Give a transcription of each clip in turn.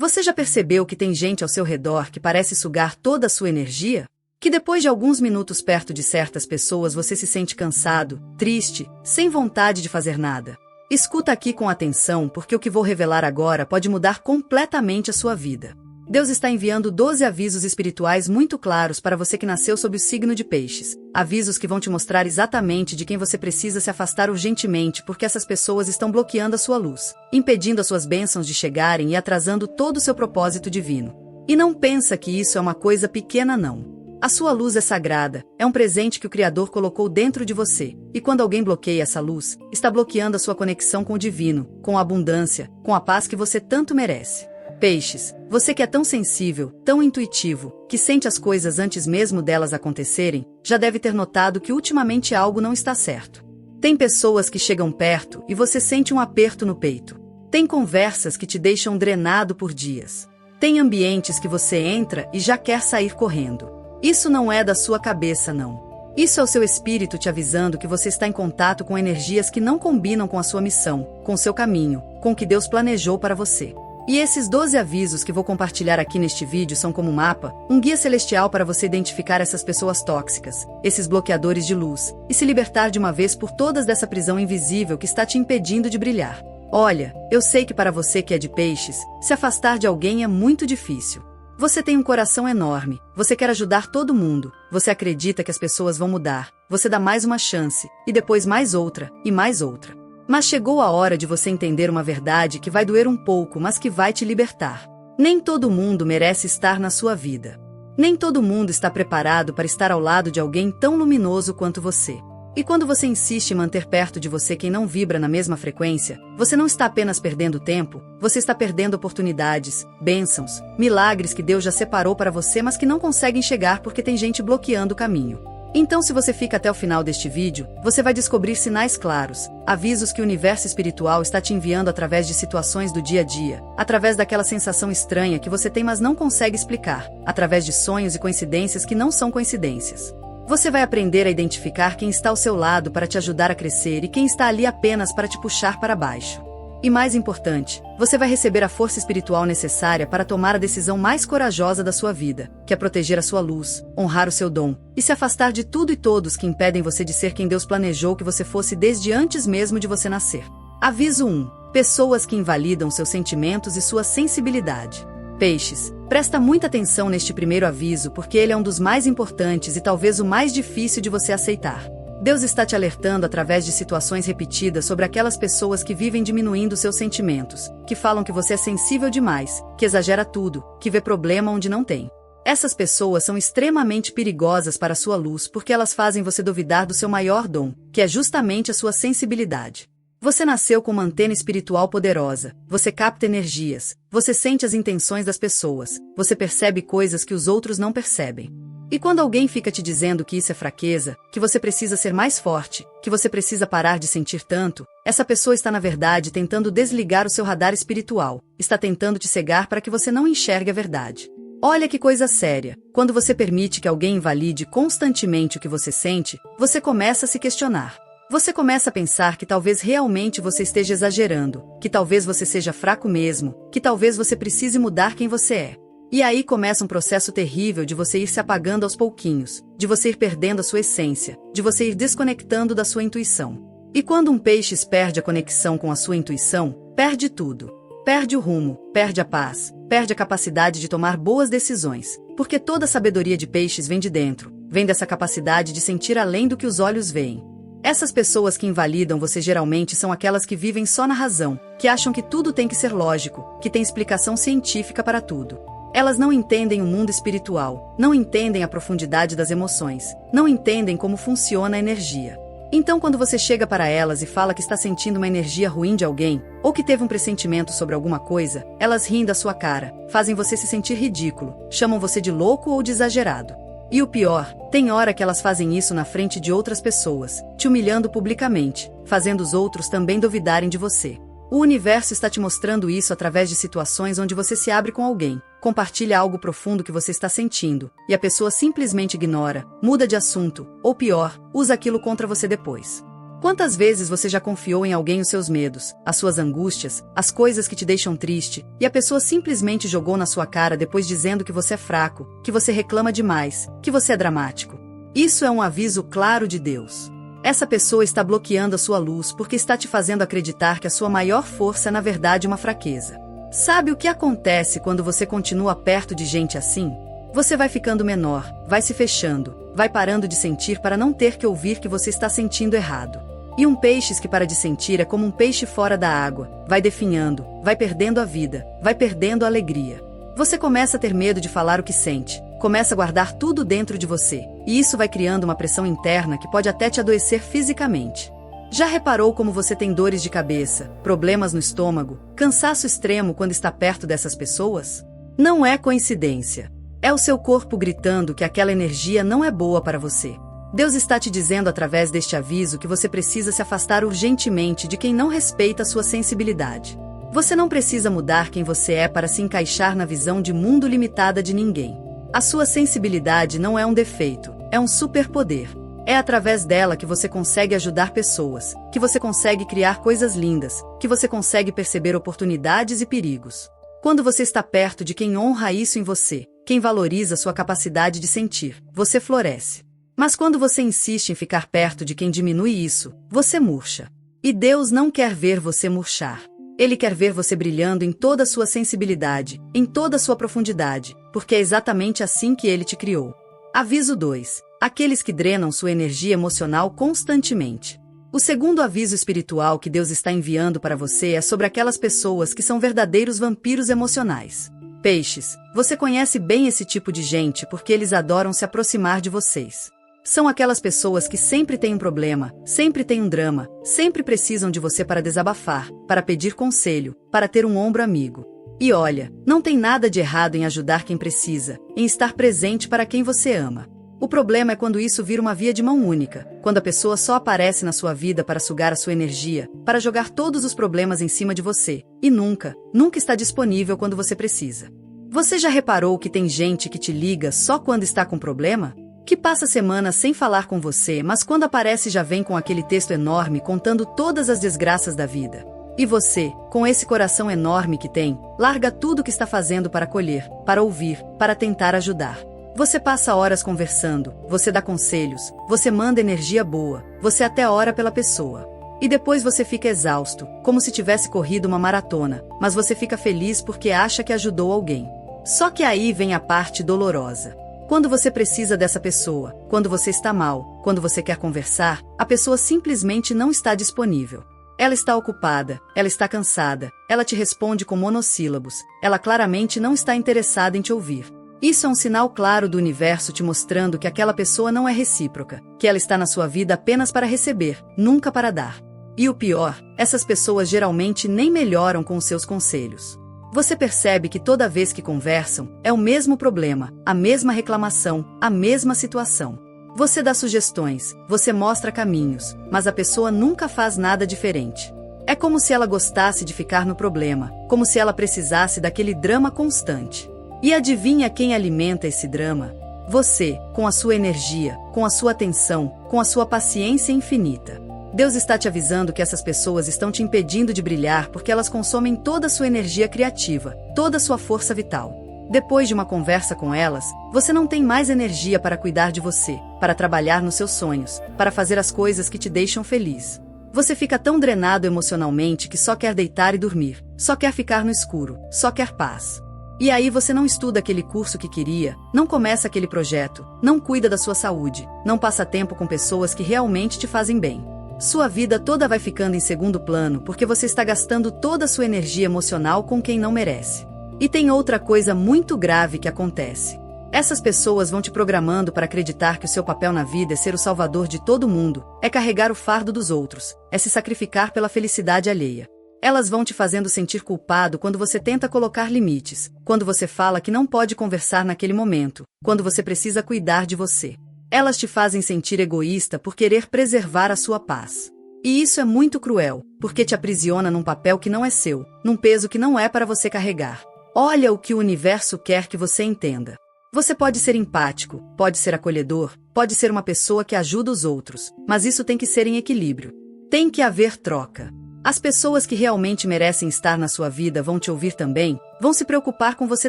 Você já percebeu que tem gente ao seu redor que parece sugar toda a sua energia? Que depois de alguns minutos perto de certas pessoas você se sente cansado, triste, sem vontade de fazer nada? Escuta aqui com atenção, porque o que vou revelar agora pode mudar completamente a sua vida. Deus está enviando 12 avisos espirituais muito claros para você que nasceu sob o signo de Peixes. Avisos que vão te mostrar exatamente de quem você precisa se afastar urgentemente, porque essas pessoas estão bloqueando a sua luz, impedindo as suas bênçãos de chegarem e atrasando todo o seu propósito divino. E não pensa que isso é uma coisa pequena, não. A sua luz é sagrada, é um presente que o Criador colocou dentro de você, e quando alguém bloqueia essa luz, está bloqueando a sua conexão com o divino, com a abundância, com a paz que você tanto merece. Peixes, você que é tão sensível, tão intuitivo, que sente as coisas antes mesmo delas acontecerem, já deve ter notado que ultimamente algo não está certo. Tem pessoas que chegam perto e você sente um aperto no peito. Tem conversas que te deixam drenado por dias. Tem ambientes que você entra e já quer sair correndo. Isso não é da sua cabeça, não. Isso é o seu espírito te avisando que você está em contato com energias que não combinam com a sua missão, com o seu caminho, com o que Deus planejou para você. E esses 12 avisos que vou compartilhar aqui neste vídeo são como um mapa, um guia celestial para você identificar essas pessoas tóxicas, esses bloqueadores de luz, e se libertar de uma vez por todas dessa prisão invisível que está te impedindo de brilhar. Olha, eu sei que para você que é de Peixes, se afastar de alguém é muito difícil. Você tem um coração enorme, você quer ajudar todo mundo, você acredita que as pessoas vão mudar, você dá mais uma chance, e depois mais outra, e mais outra. Mas chegou a hora de você entender uma verdade que vai doer um pouco, mas que vai te libertar. Nem todo mundo merece estar na sua vida. Nem todo mundo está preparado para estar ao lado de alguém tão luminoso quanto você. E quando você insiste em manter perto de você quem não vibra na mesma frequência, você não está apenas perdendo tempo, você está perdendo oportunidades, bênçãos, milagres que Deus já separou para você, mas que não conseguem chegar porque tem gente bloqueando o caminho. Então, se você fica até o final deste vídeo, você vai descobrir sinais claros, avisos que o universo espiritual está te enviando através de situações do dia a dia, através daquela sensação estranha que você tem mas não consegue explicar, através de sonhos e coincidências que não são coincidências. Você vai aprender a identificar quem está ao seu lado para te ajudar a crescer e quem está ali apenas para te puxar para baixo. E mais importante, você vai receber a força espiritual necessária para tomar a decisão mais corajosa da sua vida, que é proteger a sua luz, honrar o seu dom, e se afastar de tudo e todos que impedem você de ser quem Deus planejou que você fosse desde antes mesmo de você nascer. Aviso 1. Pessoas que invalidam seus sentimentos e sua sensibilidade. Peixes, presta muita atenção neste primeiro aviso porque ele é um dos mais importantes e talvez o mais difícil de você aceitar. Deus está te alertando através de situações repetidas sobre aquelas pessoas que vivem diminuindo seus sentimentos, que falam que você é sensível demais, que exagera tudo, que vê problema onde não tem. Essas pessoas são extremamente perigosas para a sua luz porque elas fazem você duvidar do seu maior dom, que é justamente a sua sensibilidade. Você nasceu com uma antena espiritual poderosa, você capta energias, você sente as intenções das pessoas, você percebe coisas que os outros não percebem. E quando alguém fica te dizendo que isso é fraqueza, que você precisa ser mais forte, que você precisa parar de sentir tanto, essa pessoa está na verdade tentando desligar o seu radar espiritual, está tentando te cegar para que você não enxergue a verdade. Olha que coisa séria, quando você permite que alguém invalide constantemente o que você sente, você começa a se questionar. Você começa a pensar que talvez realmente você esteja exagerando, que talvez você seja fraco mesmo, que talvez você precise mudar quem você é. E aí começa um processo terrível de você ir se apagando aos pouquinhos, de você ir perdendo a sua essência, de você ir desconectando da sua intuição. E quando um Peixes perde a conexão com a sua intuição, perde tudo. Perde o rumo, perde a paz, perde a capacidade de tomar boas decisões, porque toda a sabedoria de Peixes vem de dentro, vem dessa capacidade de sentir além do que os olhos veem. Essas pessoas que invalidam você geralmente são aquelas que vivem só na razão, que acham que tudo tem que ser lógico, que tem explicação científica para tudo. Elas não entendem o mundo espiritual, não entendem a profundidade das emoções, não entendem como funciona a energia. Então quando você chega para elas e fala que está sentindo uma energia ruim de alguém, ou que teve um pressentimento sobre alguma coisa, elas riem da sua cara, fazem você se sentir ridículo, chamam você de louco ou de exagerado. E o pior, tem hora que elas fazem isso na frente de outras pessoas, te humilhando publicamente, fazendo os outros também duvidarem de você. O universo está te mostrando isso através de situações onde você se abre com alguém, compartilha algo profundo que você está sentindo, e a pessoa simplesmente ignora, muda de assunto, ou pior, usa aquilo contra você depois. Quantas vezes você já confiou em alguém os seus medos, as suas angústias, as coisas que te deixam triste, e a pessoa simplesmente jogou na sua cara depois dizendo que você é fraco, que você reclama demais, que você é dramático? Isso é um aviso claro de Deus. Essa pessoa está bloqueando a sua luz porque está te fazendo acreditar que a sua maior força é na verdade uma fraqueza. Sabe o que acontece quando você continua perto de gente assim? Você vai ficando menor, vai se fechando, vai parando de sentir para não ter que ouvir que você está sentindo errado. E um peixe que para de sentir é como um peixe fora da água, vai definhando, vai perdendo a vida, vai perdendo a alegria. Você começa a ter medo de falar o que sente, começa a guardar tudo dentro de você, e isso vai criando uma pressão interna que pode até te adoecer fisicamente. Já reparou como você tem dores de cabeça, problemas no estômago, cansaço extremo quando está perto dessas pessoas? Não é coincidência. É o seu corpo gritando que aquela energia não é boa para você. Deus está te dizendo através deste aviso que você precisa se afastar urgentemente de quem não respeita a sua sensibilidade. Você não precisa mudar quem você é para se encaixar na visão de mundo limitada de ninguém. A sua sensibilidade não é um defeito, é um superpoder. É através dela que você consegue ajudar pessoas, que você consegue criar coisas lindas, que você consegue perceber oportunidades e perigos. Quando você está perto de quem honra isso em você, quem valoriza sua capacidade de sentir, você floresce. Mas quando você insiste em ficar perto de quem diminui isso, você murcha. E Deus não quer ver você murchar. Ele quer ver você brilhando em toda a sua sensibilidade, em toda a sua profundidade, porque é exatamente assim que Ele te criou. Aviso 2. Aqueles que drenam sua energia emocional constantemente. O segundo aviso espiritual que Deus está enviando para você é sobre aquelas pessoas que são verdadeiros vampiros emocionais. Peixes, você conhece bem esse tipo de gente porque eles adoram se aproximar de vocês. São aquelas pessoas que sempre têm um problema, sempre têm um drama, sempre precisam de você para desabafar, para pedir conselho, para ter um ombro amigo. E olha, não tem nada de errado em ajudar quem precisa, em estar presente para quem você ama. O problema é quando isso vira uma via de mão única, quando a pessoa só aparece na sua vida para sugar a sua energia, para jogar todos os problemas em cima de você, e nunca está disponível quando você precisa. Você já reparou que tem gente que te liga só quando está com problema? Que passa semanas sem falar com você, mas quando aparece já vem com aquele texto enorme contando todas as desgraças da vida. E você, com esse coração enorme que tem, larga tudo o que está fazendo para acolher, para ouvir, para tentar ajudar. Você passa horas conversando, você dá conselhos, você manda energia boa, você até ora pela pessoa. E depois você fica exausto, como se tivesse corrido uma maratona, mas você fica feliz porque acha que ajudou alguém. Só que aí vem a parte dolorosa. Quando você precisa dessa pessoa, quando você está mal, quando você quer conversar, a pessoa simplesmente não está disponível. Ela está ocupada, ela está cansada, ela te responde com monossílabos, ela claramente não está interessada em te ouvir. Isso é um sinal claro do universo te mostrando que aquela pessoa não é recíproca, que ela está na sua vida apenas para receber, nunca para dar. E o pior, essas pessoas geralmente nem melhoram com os seus conselhos. Você percebe que toda vez que conversam, é o mesmo problema, a mesma reclamação, a mesma situação. Você dá sugestões, você mostra caminhos, mas a pessoa nunca faz nada diferente. É como se ela gostasse de ficar no problema, como se ela precisasse daquele drama constante. E adivinha quem alimenta esse drama? Você, com a sua energia, com a sua atenção, com a sua paciência infinita. Deus está te avisando que essas pessoas estão te impedindo de brilhar porque elas consomem toda a sua energia criativa, toda a sua força vital. Depois de uma conversa com elas, você não tem mais energia para cuidar de você, para trabalhar nos seus sonhos, para fazer as coisas que te deixam feliz. Você fica tão drenado emocionalmente que só quer deitar e dormir, só quer ficar no escuro, só quer paz. E aí você não estuda aquele curso que queria, não começa aquele projeto, não cuida da sua saúde, não passa tempo com pessoas que realmente te fazem bem. Sua vida toda vai ficando em segundo plano porque você está gastando toda a sua energia emocional com quem não merece. E tem outra coisa muito grave que acontece. Essas pessoas vão te programando para acreditar que o seu papel na vida é ser o salvador de todo mundo, é carregar o fardo dos outros, é se sacrificar pela felicidade alheia. Elas vão te fazendo sentir culpado quando você tenta colocar limites, quando você fala que não pode conversar naquele momento, quando você precisa cuidar de você. Elas te fazem sentir egoísta por querer preservar a sua paz. E isso é muito cruel, porque te aprisiona num papel que não é seu, num peso que não é para você carregar. Olha o que o universo quer que você entenda. Você pode ser empático, pode ser acolhedor, pode ser uma pessoa que ajuda os outros, mas isso tem que ser em equilíbrio. Tem que haver troca. As pessoas que realmente merecem estar na sua vida vão te ouvir também, vão se preocupar com você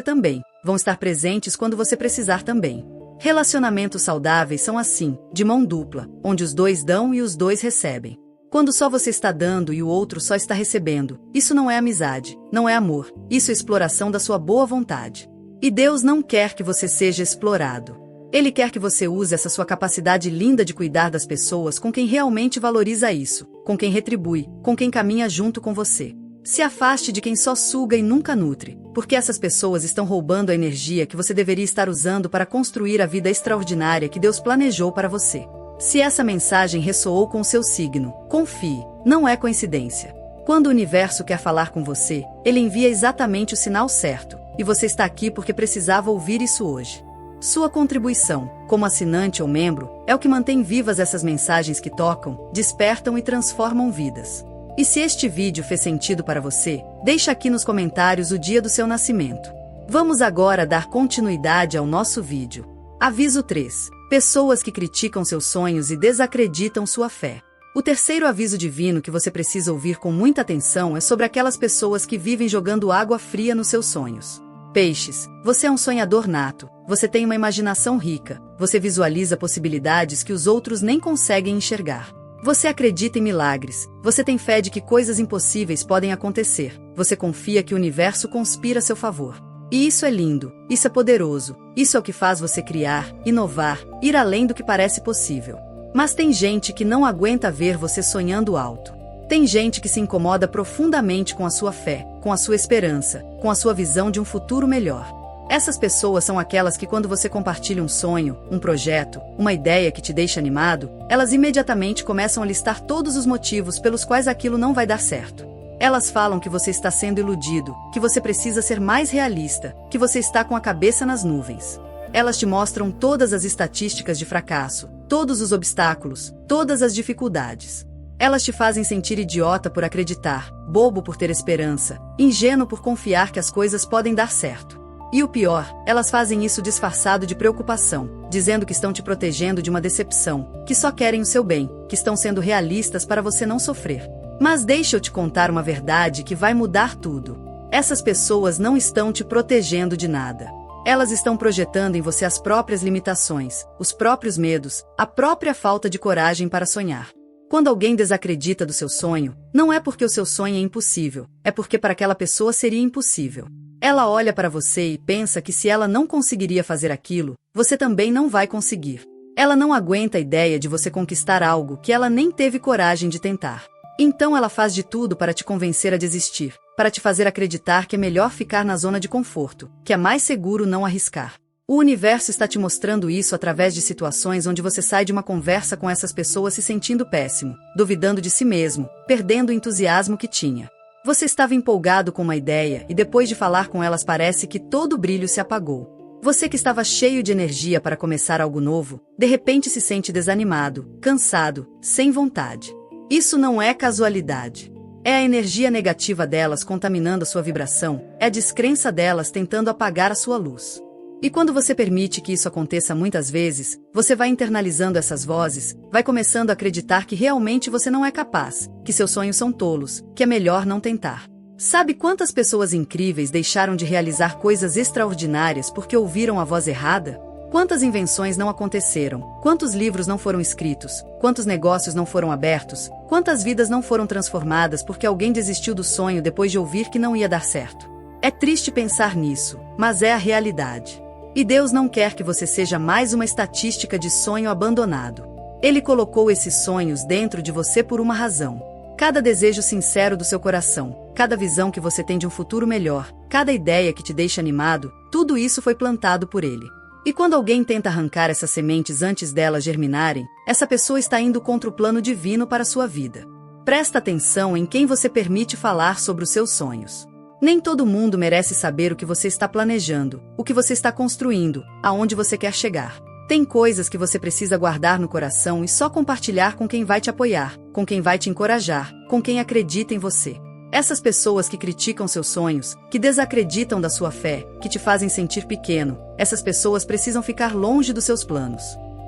também, vão estar presentes quando você precisar também. Relacionamentos saudáveis são assim, de mão dupla, onde os dois dão e os dois recebem. Quando só você está dando e o outro só está recebendo, isso não é amizade, não é amor, isso é exploração da sua boa vontade. E Deus não quer que você seja explorado. Ele quer que você use essa sua capacidade linda de cuidar das pessoas com quem realmente valoriza isso, com quem retribui, com quem caminha junto com você. Se afaste de quem só suga e nunca nutre, porque essas pessoas estão roubando a energia que você deveria estar usando para construir a vida extraordinária que Deus planejou para você. Se essa mensagem ressoou com o seu signo, confie, não é coincidência. Quando o universo quer falar com você, ele envia exatamente o sinal certo, e você está aqui porque precisava ouvir isso hoje. Sua contribuição, como assinante ou membro, é o que mantém vivas essas mensagens que tocam, despertam e transformam vidas. E se este vídeo fez sentido para você, deixa aqui nos comentários o dia do seu nascimento. Vamos agora dar continuidade ao nosso vídeo. Aviso 3. Pessoas que criticam seus sonhos e desacreditam sua fé. O terceiro aviso divino que você precisa ouvir com muita atenção é sobre aquelas pessoas que vivem jogando água fria nos seus sonhos. Peixes, você é um sonhador nato, você tem uma imaginação rica, você visualiza possibilidades que os outros nem conseguem enxergar. Você acredita em milagres, você tem fé de que coisas impossíveis podem acontecer, você confia que o universo conspira a seu favor. E isso é lindo, isso é poderoso, isso é o que faz você criar, inovar, ir além do que parece possível. Mas tem gente que não aguenta ver você sonhando alto. Tem gente que se incomoda profundamente com a sua fé, com a sua esperança, com a sua visão de um futuro melhor. Essas pessoas são aquelas que quando você compartilha um sonho, um projeto, uma ideia que te deixa animado, elas imediatamente começam a listar todos os motivos pelos quais aquilo não vai dar certo. Elas falam que você está sendo iludido, que você precisa ser mais realista, que você está com a cabeça nas nuvens. Elas te mostram todas as estatísticas de fracasso, todos os obstáculos, todas as dificuldades. Elas te fazem sentir idiota por acreditar, bobo por ter esperança, ingênuo por confiar que as coisas podem dar certo. E o pior, elas fazem isso disfarçado de preocupação, dizendo que estão te protegendo de uma decepção, que só querem o seu bem, que estão sendo realistas para você não sofrer. Mas deixa eu te contar uma verdade que vai mudar tudo. Essas pessoas não estão te protegendo de nada. Elas estão projetando em você as próprias limitações, os próprios medos, a própria falta de coragem para sonhar. Quando alguém desacredita do seu sonho, não é porque o seu sonho é impossível, é porque para aquela pessoa seria impossível. Ela olha para você e pensa que se ela não conseguiria fazer aquilo, você também não vai conseguir. Ela não aguenta a ideia de você conquistar algo que ela nem teve coragem de tentar. Então ela faz de tudo para te convencer a desistir, para te fazer acreditar que é melhor ficar na zona de conforto, que é mais seguro não arriscar. O universo está te mostrando isso através de situações onde você sai de uma conversa com essas pessoas se sentindo péssimo, duvidando de si mesmo, perdendo o entusiasmo que tinha. Você estava empolgado com uma ideia e depois de falar com elas parece que todo o brilho se apagou. Você que estava cheio de energia para começar algo novo, de repente se sente desanimado, cansado, sem vontade. Isso não é casualidade. É a energia negativa delas contaminando a sua vibração, é a descrença delas tentando apagar a sua luz. E quando você permite que isso aconteça muitas vezes, você vai internalizando essas vozes, vai começando a acreditar que realmente você não é capaz, que seus sonhos são tolos, que é melhor não tentar. Sabe quantas pessoas incríveis deixaram de realizar coisas extraordinárias porque ouviram a voz errada? Quantas invenções não aconteceram? Quantos livros não foram escritos? Quantos negócios não foram abertos? Quantas vidas não foram transformadas porque alguém desistiu do sonho depois de ouvir que não ia dar certo? É triste pensar nisso, mas é a realidade. E Deus não quer que você seja mais uma estatística de sonho abandonado. Ele colocou esses sonhos dentro de você por uma razão. Cada desejo sincero do seu coração, cada visão que você tem de um futuro melhor, cada ideia que te deixa animado, tudo isso foi plantado por Ele. E quando alguém tenta arrancar essas sementes antes delas germinarem, essa pessoa está indo contra o plano divino para a sua vida. Presta atenção em quem você permite falar sobre os seus sonhos. Nem todo mundo merece saber o que você está planejando, o que você está construindo, aonde você quer chegar. Tem coisas que você precisa guardar no coração e só compartilhar com quem vai te apoiar, com quem vai te encorajar, com quem acredita em você. Essas pessoas que criticam seus sonhos, que desacreditam da sua fé, que te fazem sentir pequeno, essas pessoas precisam ficar longe dos seus planos.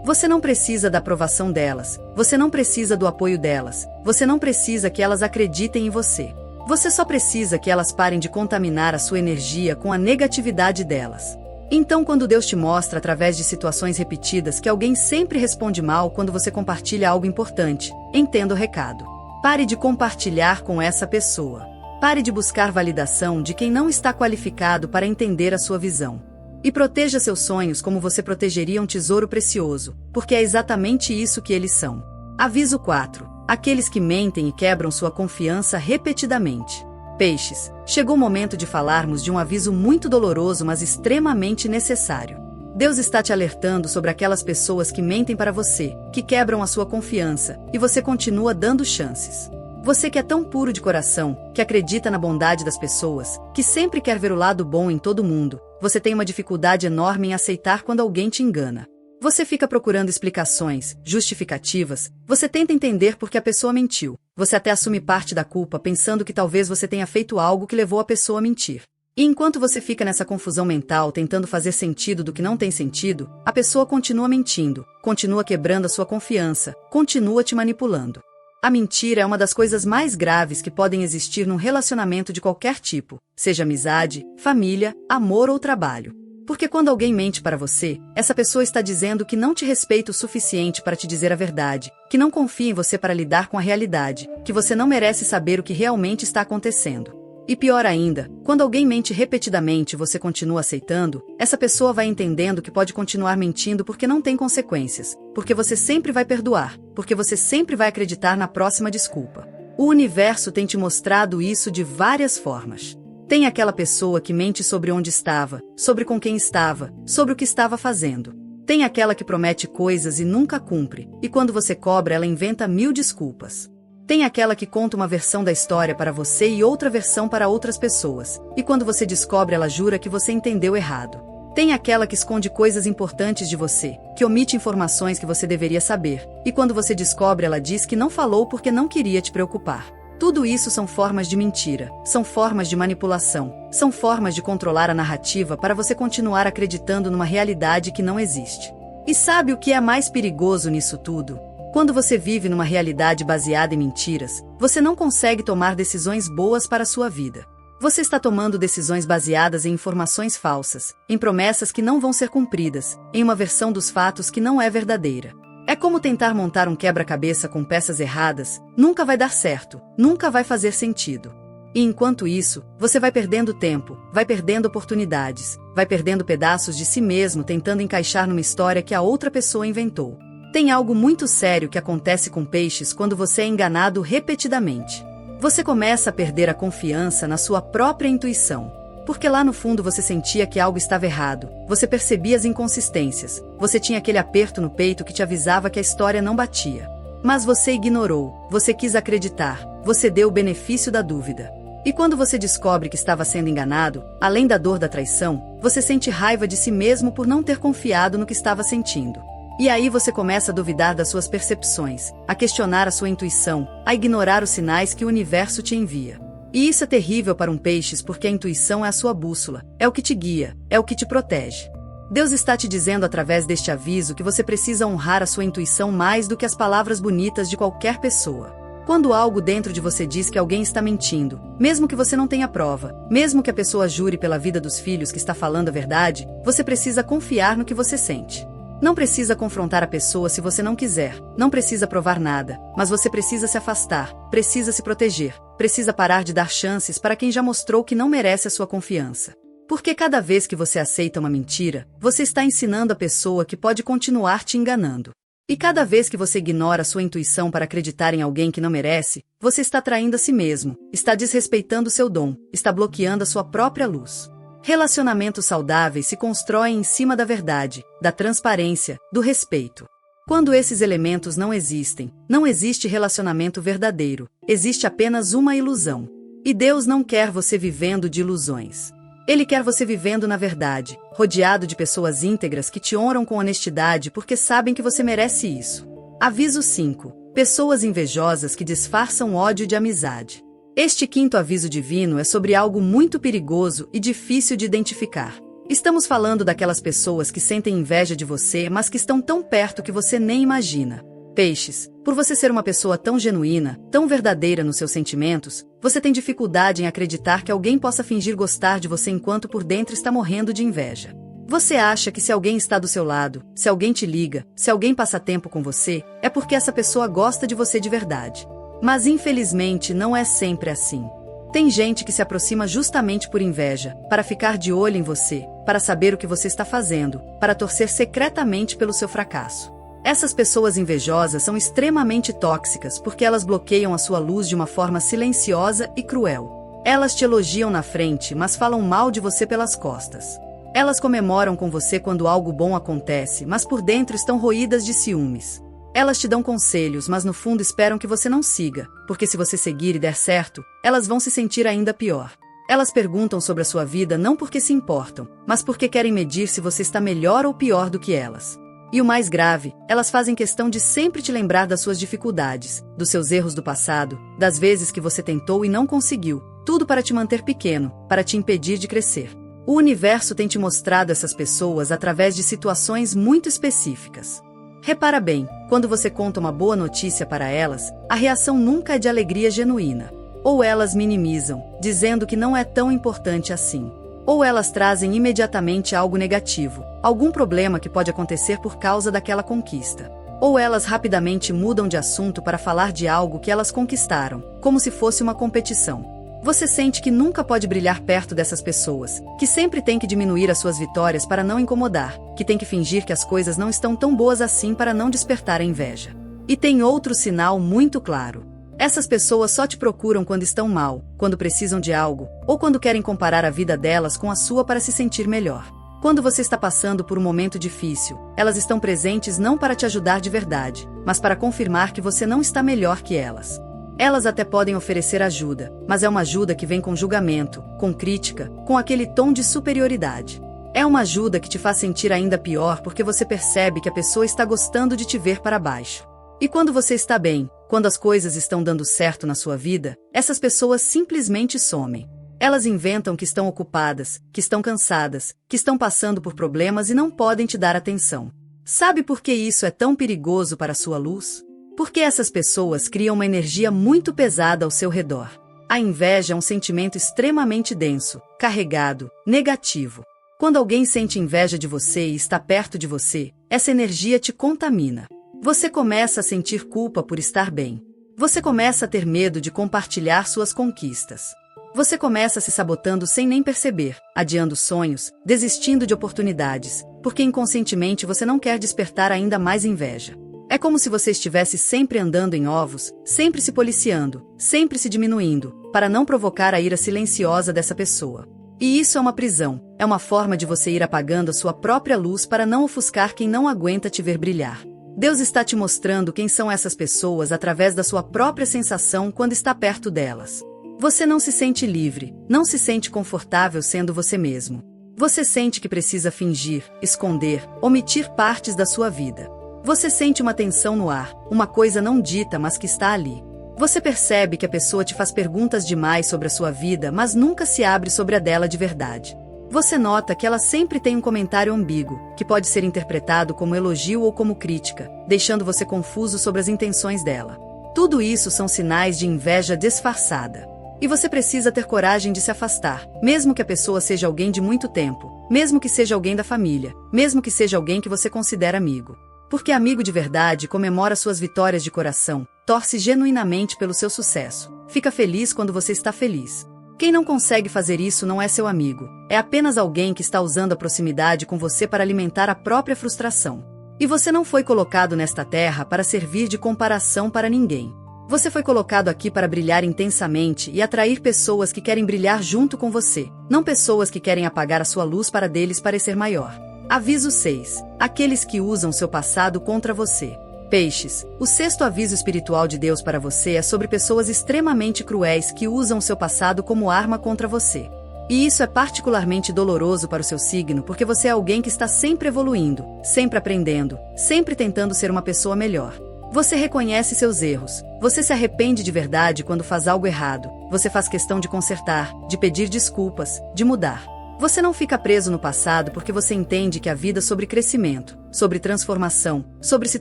Você não precisa da aprovação delas, você não precisa do apoio delas, você não precisa que elas acreditem em você. Você só precisa que elas parem de contaminar a sua energia com a negatividade delas. Então, quando Deus te mostra através de situações repetidas que alguém sempre responde mal quando você compartilha algo importante, entenda o recado. Pare de compartilhar com essa pessoa. Pare de buscar validação de quem não está qualificado para entender a sua visão. E proteja seus sonhos como você protegeria um tesouro precioso, porque é exatamente isso que eles são. Aviso 4. Aqueles que mentem e quebram sua confiança repetidamente. Peixes, chegou o momento de falarmos de um aviso muito doloroso, mas extremamente necessário. Deus está te alertando sobre aquelas pessoas que mentem para você, que quebram a sua confiança, e você continua dando chances. Você que é tão puro de coração, que acredita na bondade das pessoas, que sempre quer ver o lado bom em todo mundo, você tem uma dificuldade enorme em aceitar quando alguém te engana. Você fica procurando explicações, justificativas, você tenta entender por que a pessoa mentiu, você até assume parte da culpa pensando que talvez você tenha feito algo que levou a pessoa a mentir. E enquanto você fica nessa confusão mental tentando fazer sentido do que não tem sentido, a pessoa continua mentindo, continua quebrando a sua confiança, continua te manipulando. A mentira é uma das coisas mais graves que podem existir num relacionamento de qualquer tipo, seja amizade, família, amor ou trabalho. Porque quando alguém mente para você, essa pessoa está dizendo que não te respeita o suficiente para te dizer a verdade, que não confia em você para lidar com a realidade, que você não merece saber o que realmente está acontecendo. E pior ainda, quando alguém mente repetidamente e você continua aceitando, essa pessoa vai entendendo que pode continuar mentindo porque não tem consequências, porque você sempre vai perdoar, porque você sempre vai acreditar na próxima desculpa. O universo tem te mostrado isso de várias formas. Tem aquela pessoa que mente sobre onde estava, sobre com quem estava, sobre o que estava fazendo. Tem aquela que promete coisas e nunca cumpre, e quando você cobra ela inventa 1000 desculpas. Tem aquela que conta uma versão da história para você e outra versão para outras pessoas, e quando você descobre ela jura que você entendeu errado. Tem aquela que esconde coisas importantes de você, que omite informações que você deveria saber, e quando você descobre ela diz que não falou porque não queria te preocupar. Tudo isso são formas de mentira, são formas de manipulação, são formas de controlar a narrativa para você continuar acreditando numa realidade que não existe. E sabe o que é mais perigoso nisso tudo? Quando você vive numa realidade baseada em mentiras, você não consegue tomar decisões boas para a sua vida. Você está tomando decisões baseadas em informações falsas, em promessas que não vão ser cumpridas, em uma versão dos fatos que não é verdadeira. É como tentar montar um quebra-cabeça com peças erradas, nunca vai dar certo, nunca vai fazer sentido. E enquanto isso, você vai perdendo tempo, vai perdendo oportunidades, vai perdendo pedaços de si mesmo tentando encaixar numa história que a outra pessoa inventou. Tem algo muito sério que acontece com peixes quando você é enganado repetidamente. Você começa a perder a confiança na sua própria intuição. Porque lá no fundo você sentia que algo estava errado, você percebia as inconsistências, você tinha aquele aperto no peito que te avisava que a história não batia. Mas você ignorou, você quis acreditar, você deu o benefício da dúvida. E quando você descobre que estava sendo enganado, além da dor da traição, você sente raiva de si mesmo por não ter confiado no que estava sentindo. E aí você começa a duvidar das suas percepções, a questionar a sua intuição, a ignorar os sinais que o universo te envia. E isso é terrível para um peixes porque a intuição é a sua bússola, é o que te guia, é o que te protege. Deus está te dizendo através deste aviso que você precisa honrar a sua intuição mais do que as palavras bonitas de qualquer pessoa. Quando algo dentro de você diz que alguém está mentindo, mesmo que você não tenha prova, mesmo que a pessoa jure pela vida dos filhos que está falando a verdade, você precisa confiar no que você sente. Não precisa confrontar a pessoa se você não quiser, não precisa provar nada, mas você precisa se afastar, precisa se proteger, precisa parar de dar chances para quem já mostrou que não merece a sua confiança. Porque cada vez que você aceita uma mentira, você está ensinando a pessoa que pode continuar te enganando. E cada vez que você ignora a sua intuição para acreditar em alguém que não merece, você está traindo a si mesmo, está desrespeitando seu dom, está bloqueando a sua própria luz. Relacionamentos saudáveis se constroem em cima da verdade, da transparência, do respeito. Quando esses elementos não existem, não existe relacionamento verdadeiro, existe apenas uma ilusão. E Deus não quer você vivendo de ilusões. Ele quer você vivendo na verdade, rodeado de pessoas íntegras que te honram com honestidade porque sabem que você merece isso. Aviso 5. Pessoas invejosas que disfarçam ódio de amizade. Este quinto aviso divino é sobre algo muito perigoso e difícil de identificar. Estamos falando daquelas pessoas que sentem inveja de você, mas que estão tão perto que você nem imagina. Peixes, por você ser uma pessoa tão genuína, tão verdadeira nos seus sentimentos, você tem dificuldade em acreditar que alguém possa fingir gostar de você enquanto por dentro está morrendo de inveja. Você acha que se alguém está do seu lado, se alguém te liga, se alguém passa tempo com você, é porque essa pessoa gosta de você de verdade. Mas infelizmente não é sempre assim. Tem gente que se aproxima justamente por inveja, para ficar de olho em você, para saber o que você está fazendo, para torcer secretamente pelo seu fracasso. Essas pessoas invejosas são extremamente tóxicas porque elas bloqueiam a sua luz de uma forma silenciosa e cruel. Elas te elogiam na frente, mas falam mal de você pelas costas. Elas comemoram com você quando algo bom acontece, mas por dentro estão roídas de ciúmes. Elas te dão conselhos, mas no fundo esperam que você não siga, porque se você seguir e der certo, elas vão se sentir ainda pior. Elas perguntam sobre a sua vida não porque se importam, mas porque querem medir se você está melhor ou pior do que elas. E o mais grave, elas fazem questão de sempre te lembrar das suas dificuldades, dos seus erros do passado, das vezes que você tentou e não conseguiu, tudo para te manter pequeno, para te impedir de crescer. O universo tem te mostrado essas pessoas através de situações muito específicas. Repara bem, quando você conta uma boa notícia para elas, a reação nunca é de alegria genuína. Ou elas minimizam, dizendo que não é tão importante assim. Ou elas trazem imediatamente algo negativo, algum problema que pode acontecer por causa daquela conquista. Ou elas rapidamente mudam de assunto para falar de algo que elas conquistaram, como se fosse uma competição. Você sente que nunca pode brilhar perto dessas pessoas, que sempre tem que diminuir as suas vitórias para não incomodar, que tem que fingir que as coisas não estão tão boas assim para não despertar a inveja. E tem outro sinal muito claro. Essas pessoas só te procuram quando estão mal, quando precisam de algo, ou quando querem comparar a vida delas com a sua para se sentir melhor. Quando você está passando por um momento difícil, elas estão presentes não para te ajudar de verdade, mas para confirmar que você não está melhor que elas. Elas até podem oferecer ajuda, mas é uma ajuda que vem com julgamento, com crítica, com aquele tom de superioridade. É uma ajuda que te faz sentir ainda pior porque você percebe que a pessoa está gostando de te ver para baixo. E quando você está bem, quando as coisas estão dando certo na sua vida, essas pessoas simplesmente somem. Elas inventam que estão ocupadas, que estão cansadas, que estão passando por problemas e não podem te dar atenção. Sabe por que isso é tão perigoso para a sua luz? Porque essas pessoas criam uma energia muito pesada ao seu redor. A inveja é um sentimento extremamente denso, carregado, negativo. Quando alguém sente inveja de você e está perto de você, essa energia te contamina. Você começa a sentir culpa por estar bem. Você começa a ter medo de compartilhar suas conquistas. Você começa se sabotando sem nem perceber, adiando sonhos, desistindo de oportunidades, porque inconscientemente você não quer despertar ainda mais inveja. É como se você estivesse sempre andando em ovos, sempre se policiando, sempre se diminuindo, para não provocar a ira silenciosa dessa pessoa. E isso é uma prisão, é uma forma de você ir apagando a sua própria luz para não ofuscar quem não aguenta te ver brilhar. Deus está te mostrando quem são essas pessoas através da sua própria sensação quando está perto delas. Você não se sente livre, não se sente confortável sendo você mesmo. Você sente que precisa fingir, esconder, omitir partes da sua vida. Você sente uma tensão no ar, uma coisa não dita mas que está ali. Você percebe que a pessoa te faz perguntas demais sobre a sua vida, mas nunca se abre sobre a dela de verdade. Você nota que ela sempre tem um comentário ambíguo, que pode ser interpretado como elogio ou como crítica, deixando você confuso sobre as intenções dela. Tudo isso são sinais de inveja disfarçada. E você precisa ter coragem de se afastar, mesmo que a pessoa seja alguém de muito tempo, mesmo que seja alguém da família, mesmo que seja alguém que você considera amigo. Porque amigo de verdade comemora suas vitórias de coração, torce genuinamente pelo seu sucesso, fica feliz quando você está feliz. Quem não consegue fazer isso não é seu amigo, é apenas alguém que está usando a proximidade com você para alimentar a própria frustração. E você não foi colocado nesta terra para servir de comparação para ninguém. Você foi colocado aqui para brilhar intensamente e atrair pessoas que querem brilhar junto com você, não pessoas que querem apagar a sua luz para deles parecer maior. Aviso 6. Aqueles que usam seu passado contra você. Peixes, o sexto aviso espiritual de Deus para você é sobre pessoas extremamente cruéis que usam seu passado como arma contra você. E isso é particularmente doloroso para o seu signo porque você é alguém que está sempre evoluindo, sempre aprendendo, sempre tentando ser uma pessoa melhor. Você reconhece seus erros, você se arrepende de verdade quando faz algo errado, você faz questão de consertar, de pedir desculpas, de mudar. Você não fica preso no passado porque você entende que a vida é sobre crescimento, sobre transformação, sobre se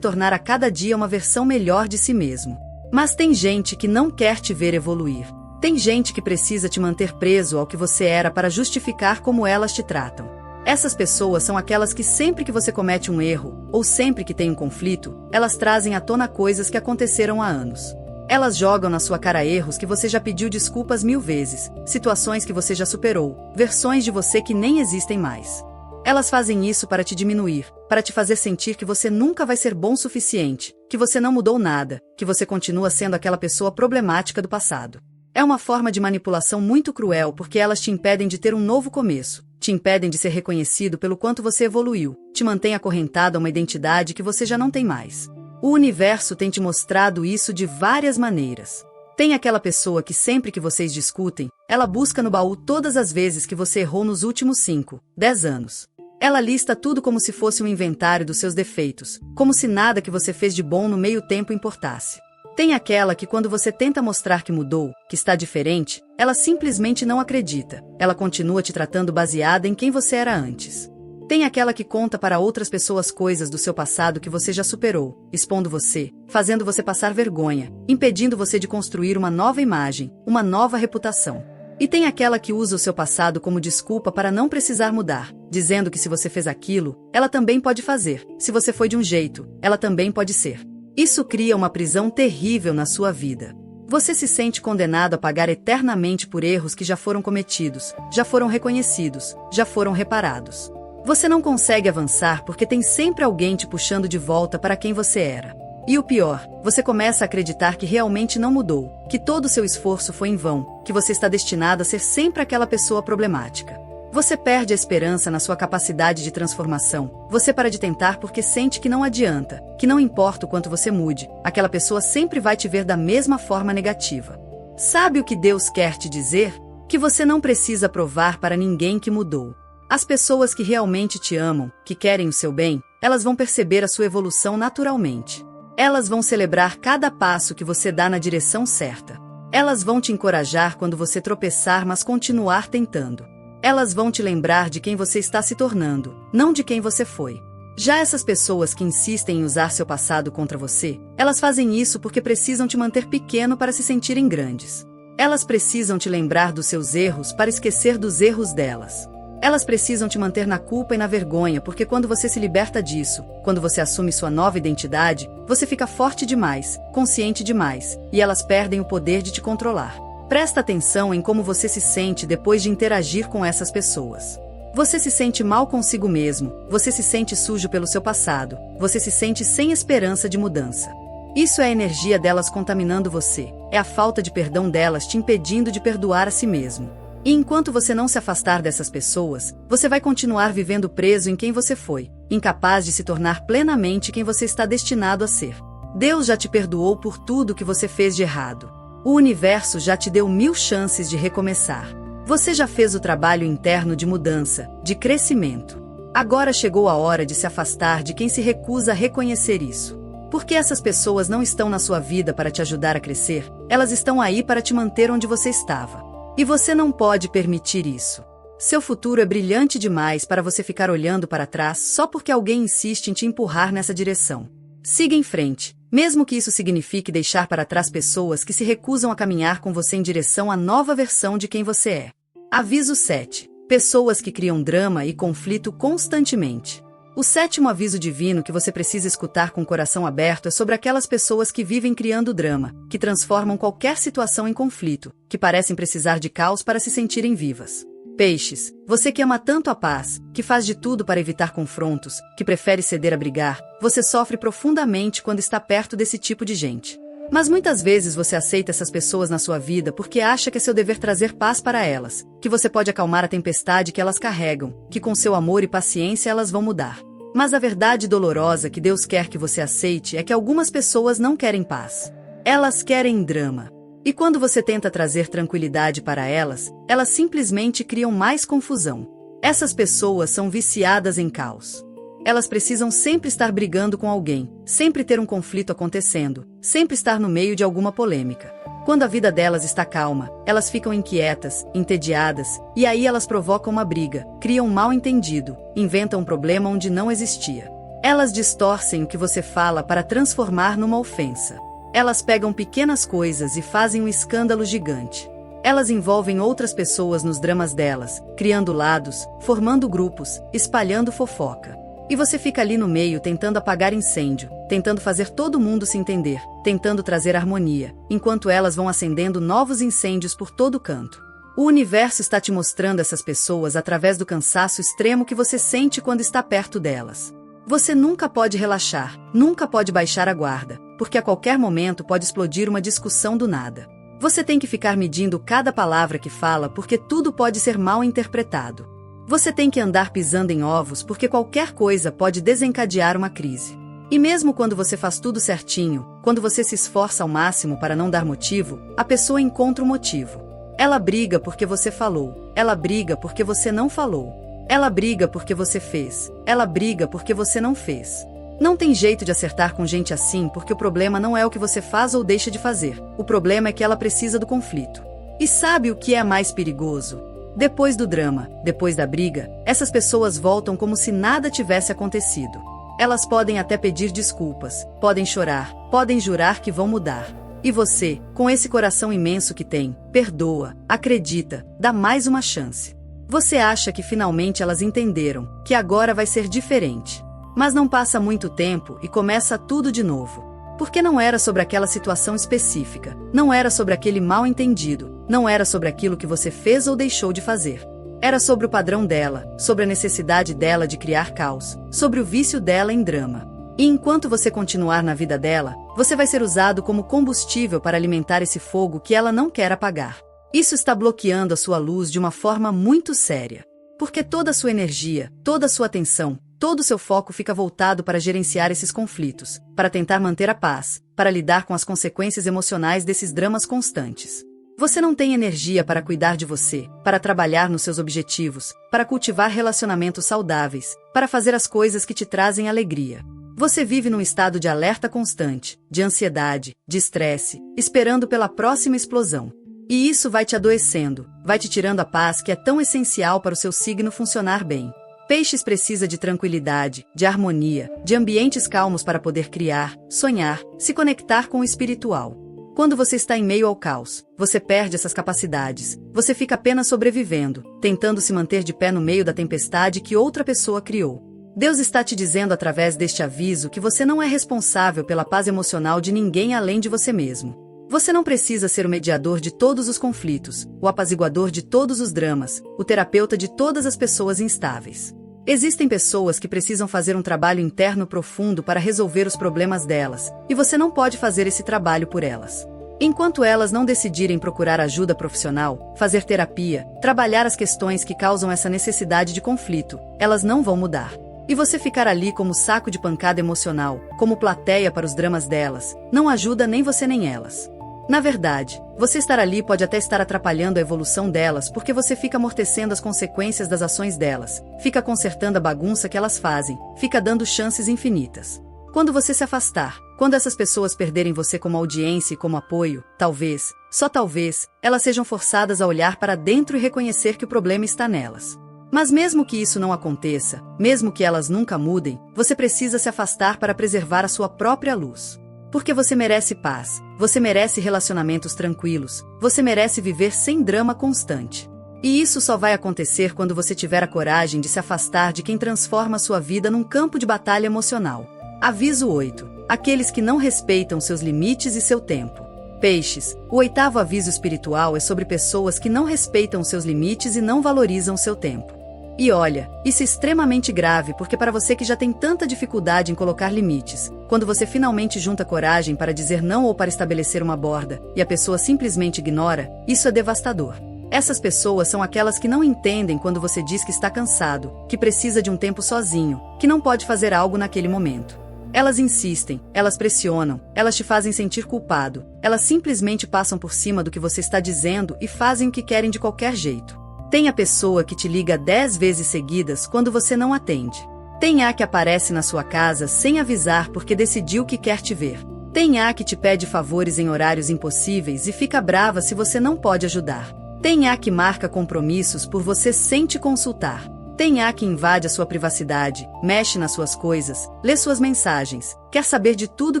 tornar a cada dia uma versão melhor de si mesmo. Mas tem gente que não quer te ver evoluir. Tem gente que precisa te manter preso ao que você era para justificar como elas te tratam. Essas pessoas são aquelas que sempre que você comete um erro, ou sempre que tem um conflito, elas trazem à tona coisas que aconteceram há anos. Elas jogam na sua cara erros que você já pediu desculpas 1000 vezes, situações que você já superou, versões de você que nem existem mais. Elas fazem isso para te diminuir, para te fazer sentir que você nunca vai ser bom o suficiente, que você não mudou nada, que você continua sendo aquela pessoa problemática do passado. É uma forma de manipulação muito cruel porque elas te impedem de ter um novo começo, te impedem de ser reconhecido pelo quanto você evoluiu, te mantém acorrentado a uma identidade que você já não tem mais. O universo tem te mostrado isso de várias maneiras. Tem aquela pessoa que sempre que vocês discutem, ela busca no baú todas as vezes que você errou nos últimos 5, 10 anos. Ela lista tudo como se fosse um inventário dos seus defeitos, como se nada que você fez de bom no meio tempo importasse. Tem aquela que quando você tenta mostrar que mudou, que está diferente, ela simplesmente não acredita. Ela continua te tratando baseada em quem você era antes. Tem aquela que conta para outras pessoas coisas do seu passado que você já superou, expondo você, fazendo você passar vergonha, impedindo você de construir uma nova imagem, uma nova reputação. E tem aquela que usa o seu passado como desculpa para não precisar mudar, dizendo que se você fez aquilo, ela também pode fazer. Se você foi de um jeito, ela também pode ser. Isso cria uma prisão terrível na sua vida. Você se sente condenado a pagar eternamente por erros que já foram cometidos, já foram reconhecidos, já foram reparados. Você não consegue avançar porque tem sempre alguém te puxando de volta para quem você era. E o pior, você começa a acreditar que realmente não mudou, que todo o seu esforço foi em vão, que você está destinado a ser sempre aquela pessoa problemática. Você perde a esperança na sua capacidade de transformação. Você para de tentar porque sente que não adianta, que não importa o quanto você mude, aquela pessoa sempre vai te ver da mesma forma negativa. Sabe o que Deus quer te dizer? Que você não precisa provar para ninguém que mudou. As pessoas que realmente te amam, que querem o seu bem, elas vão perceber a sua evolução naturalmente. Elas vão celebrar cada passo que você dá na direção certa. Elas vão te encorajar quando você tropeçar, mas continuar tentando. Elas vão te lembrar de quem você está se tornando, não de quem você foi. Já essas pessoas que insistem em usar seu passado contra você, elas fazem isso porque precisam te manter pequeno para se sentirem grandes. Elas precisam te lembrar dos seus erros para esquecer dos erros delas. Elas precisam te manter na culpa e na vergonha porque quando você se liberta disso, quando você assume sua nova identidade, você fica forte demais, consciente demais, e elas perdem o poder de te controlar. Presta atenção em como você se sente depois de interagir com essas pessoas. Você se sente mal consigo mesmo, você se sente sujo pelo seu passado, você se sente sem esperança de mudança. Isso é a energia delas contaminando você, é a falta de perdão delas te impedindo de perdoar a si mesmo. E enquanto você não se afastar dessas pessoas, você vai continuar vivendo preso em quem você foi, incapaz de se tornar plenamente quem você está destinado a ser. Deus já te perdoou por tudo que você fez de errado. O universo já te deu 1000 chances de recomeçar. Você já fez o trabalho interno de mudança, de crescimento. Agora chegou a hora de se afastar de quem se recusa a reconhecer isso. Porque essas pessoas não estão na sua vida para te ajudar a crescer, elas estão aí para te manter onde você estava. E você não pode permitir isso. Seu futuro é brilhante demais para você ficar olhando para trás só porque alguém insiste em te empurrar nessa direção. Siga em frente, mesmo que isso signifique deixar para trás pessoas que se recusam a caminhar com você em direção à nova versão de quem você é. Aviso 7. Pessoas que criam drama e conflito constantemente. O 7º aviso divino que você precisa escutar com o coração aberto é sobre aquelas pessoas que vivem criando drama, que transformam qualquer situação em conflito, que parecem precisar de caos para se sentirem vivas. Peixes, você que ama tanto a paz, que faz de tudo para evitar confrontos, que prefere ceder a brigar, você sofre profundamente quando está perto desse tipo de gente. Mas muitas vezes você aceita essas pessoas na sua vida porque acha que é seu dever trazer paz para elas, que você pode acalmar a tempestade que elas carregam, que com seu amor e paciência elas vão mudar. Mas a verdade dolorosa que Deus quer que você aceite é que algumas pessoas não querem paz. Elas querem drama. E quando você tenta trazer tranquilidade para elas, elas simplesmente criam mais confusão. Essas pessoas são viciadas em caos. Elas precisam sempre estar brigando com alguém, sempre ter um conflito acontecendo, sempre estar no meio de alguma polêmica. Quando a vida delas está calma, elas ficam inquietas, entediadas, e aí elas provocam uma briga, criam um mal-entendido, inventam um problema onde não existia. Elas distorcem o que você fala para transformar numa ofensa. Elas pegam pequenas coisas e fazem um escândalo gigante. Elas envolvem outras pessoas nos dramas delas, criando lados, formando grupos, espalhando fofoca. E você fica ali no meio tentando apagar incêndio, tentando fazer todo mundo se entender, tentando trazer harmonia, enquanto elas vão acendendo novos incêndios por todo canto. O universo está te mostrando essas pessoas através do cansaço extremo que você sente quando está perto delas. Você nunca pode relaxar, nunca pode baixar a guarda, porque a qualquer momento pode explodir uma discussão do nada. Você tem que ficar medindo cada palavra que fala porque tudo pode ser mal interpretado. Você tem que andar pisando em ovos porque qualquer coisa pode desencadear uma crise. E mesmo quando você faz tudo certinho, quando você se esforça ao máximo para não dar motivo, a pessoa encontra o motivo. Ela briga porque você falou, ela briga porque você não falou. Ela briga porque você fez, ela briga porque você não fez. Não tem jeito de acertar com gente assim porque o problema não é o que você faz ou deixa de fazer. O problema é que ela precisa do conflito. E sabe o que é mais perigoso? Depois do drama, depois da briga, essas pessoas voltam como se nada tivesse acontecido. Elas podem até pedir desculpas, podem chorar, podem jurar que vão mudar. E você, com esse coração imenso que tem, perdoa, acredita, dá mais uma chance. Você acha que finalmente elas entenderam, que agora vai ser diferente. Mas não passa muito tempo e começa tudo de novo. Porque não era sobre aquela situação específica, não era sobre aquele mal-entendido, não era sobre aquilo que você fez ou deixou de fazer. Era sobre o padrão dela, sobre a necessidade dela de criar caos, sobre o vício dela em drama. E enquanto você continuar na vida dela, você vai ser usado como combustível para alimentar esse fogo que ela não quer apagar. Isso está bloqueando a sua luz de uma forma muito séria. Porque toda a sua energia, toda a sua atenção, todo o seu foco fica voltado para gerenciar esses conflitos, para tentar manter a paz, para lidar com as consequências emocionais desses dramas constantes. Você não tem energia para cuidar de você, para trabalhar nos seus objetivos, para cultivar relacionamentos saudáveis, para fazer as coisas que te trazem alegria. Você vive num estado de alerta constante, de ansiedade, de estresse, esperando pela próxima explosão. E isso vai te adoecendo, vai te tirando a paz que é tão essencial para o seu signo funcionar bem. Peixes precisa de tranquilidade, de harmonia, de ambientes calmos para poder criar, sonhar, se conectar com o espiritual. Quando você está em meio ao caos, você perde essas capacidades, você fica apenas sobrevivendo, tentando se manter de pé no meio da tempestade que outra pessoa criou. Deus está te dizendo através deste aviso que você não é responsável pela paz emocional de ninguém além de você mesmo. Você não precisa ser o mediador de todos os conflitos, o apaziguador de todos os dramas, o terapeuta de todas as pessoas instáveis. Existem pessoas que precisam fazer um trabalho interno profundo para resolver os problemas delas, e você não pode fazer esse trabalho por elas. Enquanto elas não decidirem procurar ajuda profissional, fazer terapia, trabalhar as questões que causam essa necessidade de conflito, elas não vão mudar. E você ficar ali como saco de pancada emocional, como plateia para os dramas delas, não ajuda nem você nem elas. Na verdade, você estar ali pode até estar atrapalhando a evolução delas porque você fica amortecendo as consequências das ações delas, fica consertando a bagunça que elas fazem, fica dando chances infinitas. Quando você se afastar, quando essas pessoas perderem você como audiência e como apoio, talvez, só talvez, elas sejam forçadas a olhar para dentro e reconhecer que o problema está nelas. Mas mesmo que isso não aconteça, mesmo que elas nunca mudem, você precisa se afastar para preservar a sua própria luz. Porque você merece paz, você merece relacionamentos tranquilos, você merece viver sem drama constante. E isso só vai acontecer quando você tiver a coragem de se afastar de quem transforma sua vida num campo de batalha emocional. Aviso 8. Aqueles que não respeitam seus limites e seu tempo. Peixes, o 8º aviso espiritual é sobre pessoas que não respeitam seus limites e não valorizam seu tempo. E olha, isso é extremamente grave porque para você que já tem tanta dificuldade em colocar limites, quando você finalmente junta coragem para dizer não ou para estabelecer uma borda, e a pessoa simplesmente ignora, isso é devastador. Essas pessoas são aquelas que não entendem quando você diz que está cansado, que precisa de um tempo sozinho, que não pode fazer algo naquele momento. Elas insistem, elas pressionam, elas te fazem sentir culpado, elas simplesmente passam por cima do que você está dizendo e fazem o que querem de qualquer jeito. Tem a pessoa que te liga 10 vezes seguidas quando você não atende. Tem a que aparece na sua casa sem avisar porque decidiu que quer te ver. Tem A que te pede favores em horários impossíveis e fica brava se você não pode ajudar. Tem A que marca compromissos por você sem te consultar. Tem A que invade a sua privacidade, mexe nas suas coisas, lê suas mensagens, quer saber de tudo